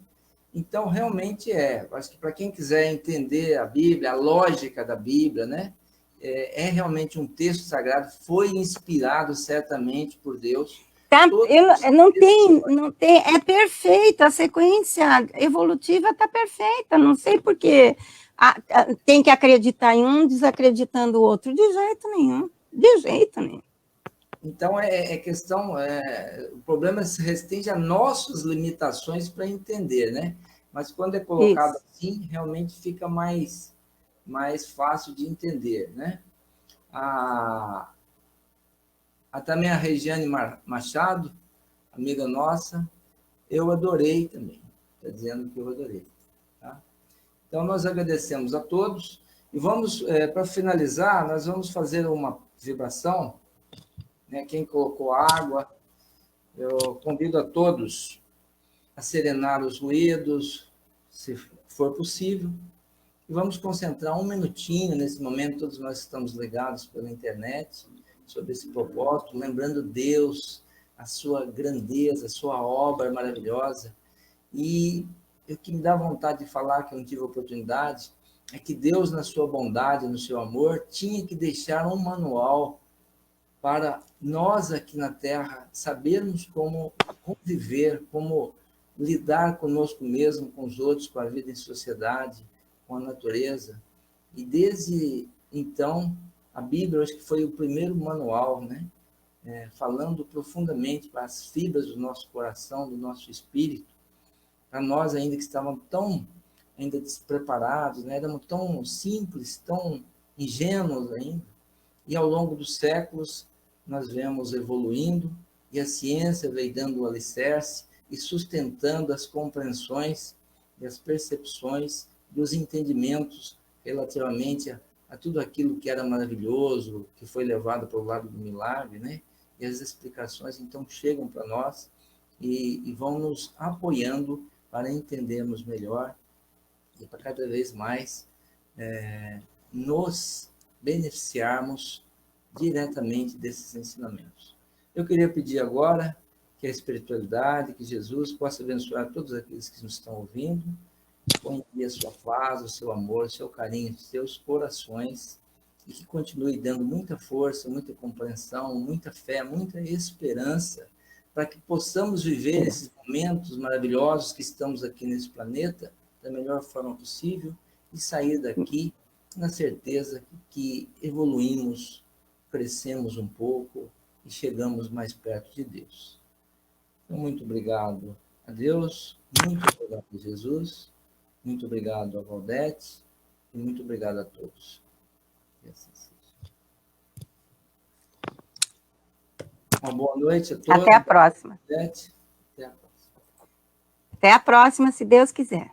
Então, realmente acho que para quem quiser entender a Bíblia, a lógica da Bíblia, né? é realmente um texto sagrado, foi inspirado certamente por Deus. Tá, não tem, é perfeita, a sequência evolutiva está perfeita, não sei por que tem que acreditar em um, desacreditando o outro, de jeito nenhum, de jeito nenhum. Então, o problema se restringe a nossas limitações para entender, né? Mas quando é colocado assim, realmente fica mais fácil de entender, né? Também a Regiane Machado, amiga nossa, eu adorei também. Está dizendo que eu adorei. Tá? Então, nós agradecemos a todos. E vamos, para finalizar, nós vamos fazer uma vibração. Né? Quem colocou água, eu convido a todos a serenar os ruídos, se for possível. E vamos concentrar um minutinho nesse momento, todos nós estamos ligados pela internet, sobre esse propósito, lembrando Deus, a sua grandeza, a sua obra maravilhosa. E o que me dá vontade de falar, que eu não tive oportunidade, é que Deus, na sua bondade, no seu amor, tinha que deixar um manual para nós aqui na Terra sabermos como conviver, como lidar conosco mesmo, com os outros, com a vida em sociedade, com a natureza. E desde então, a Bíblia, acho que foi o primeiro manual, né? Falando profundamente para as fibras do nosso coração, do nosso espírito, para nós ainda que estávamos tão ainda despreparados, né? Éramos tão simples, tão ingênuos ainda. E ao longo dos séculos, nós vemos evoluindo, e a ciência veio dando o alicerce e sustentando as compreensões e as percepções e os entendimentos relativamente a tudo aquilo que era maravilhoso, que foi levado para o lado do milagre, né? E as explicações, então, chegam para nós e vão nos apoiando para entendermos melhor e para cada vez mais nos beneficiarmos diretamente desses ensinamentos. Eu queria pedir agora que a espiritualidade, que Jesus possa abençoar todos aqueles que nos estão ouvindo, ponha a sua paz, o seu amor, o seu carinho, os seus corações, e que continue dando muita força, muita compreensão, muita fé, muita esperança, para que possamos viver esses momentos maravilhosos que estamos aqui nesse planeta da melhor forma possível e sair daqui na certeza que evoluímos, crescemos um pouco e chegamos mais perto de Deus. Então, muito obrigado a Deus, muito obrigado a Jesus, muito obrigado a Valdete e muito obrigado a todos. E assim seja. Uma boa noite a todos. Até a próxima. Valdete, até a próxima. Até a próxima, se Deus quiser.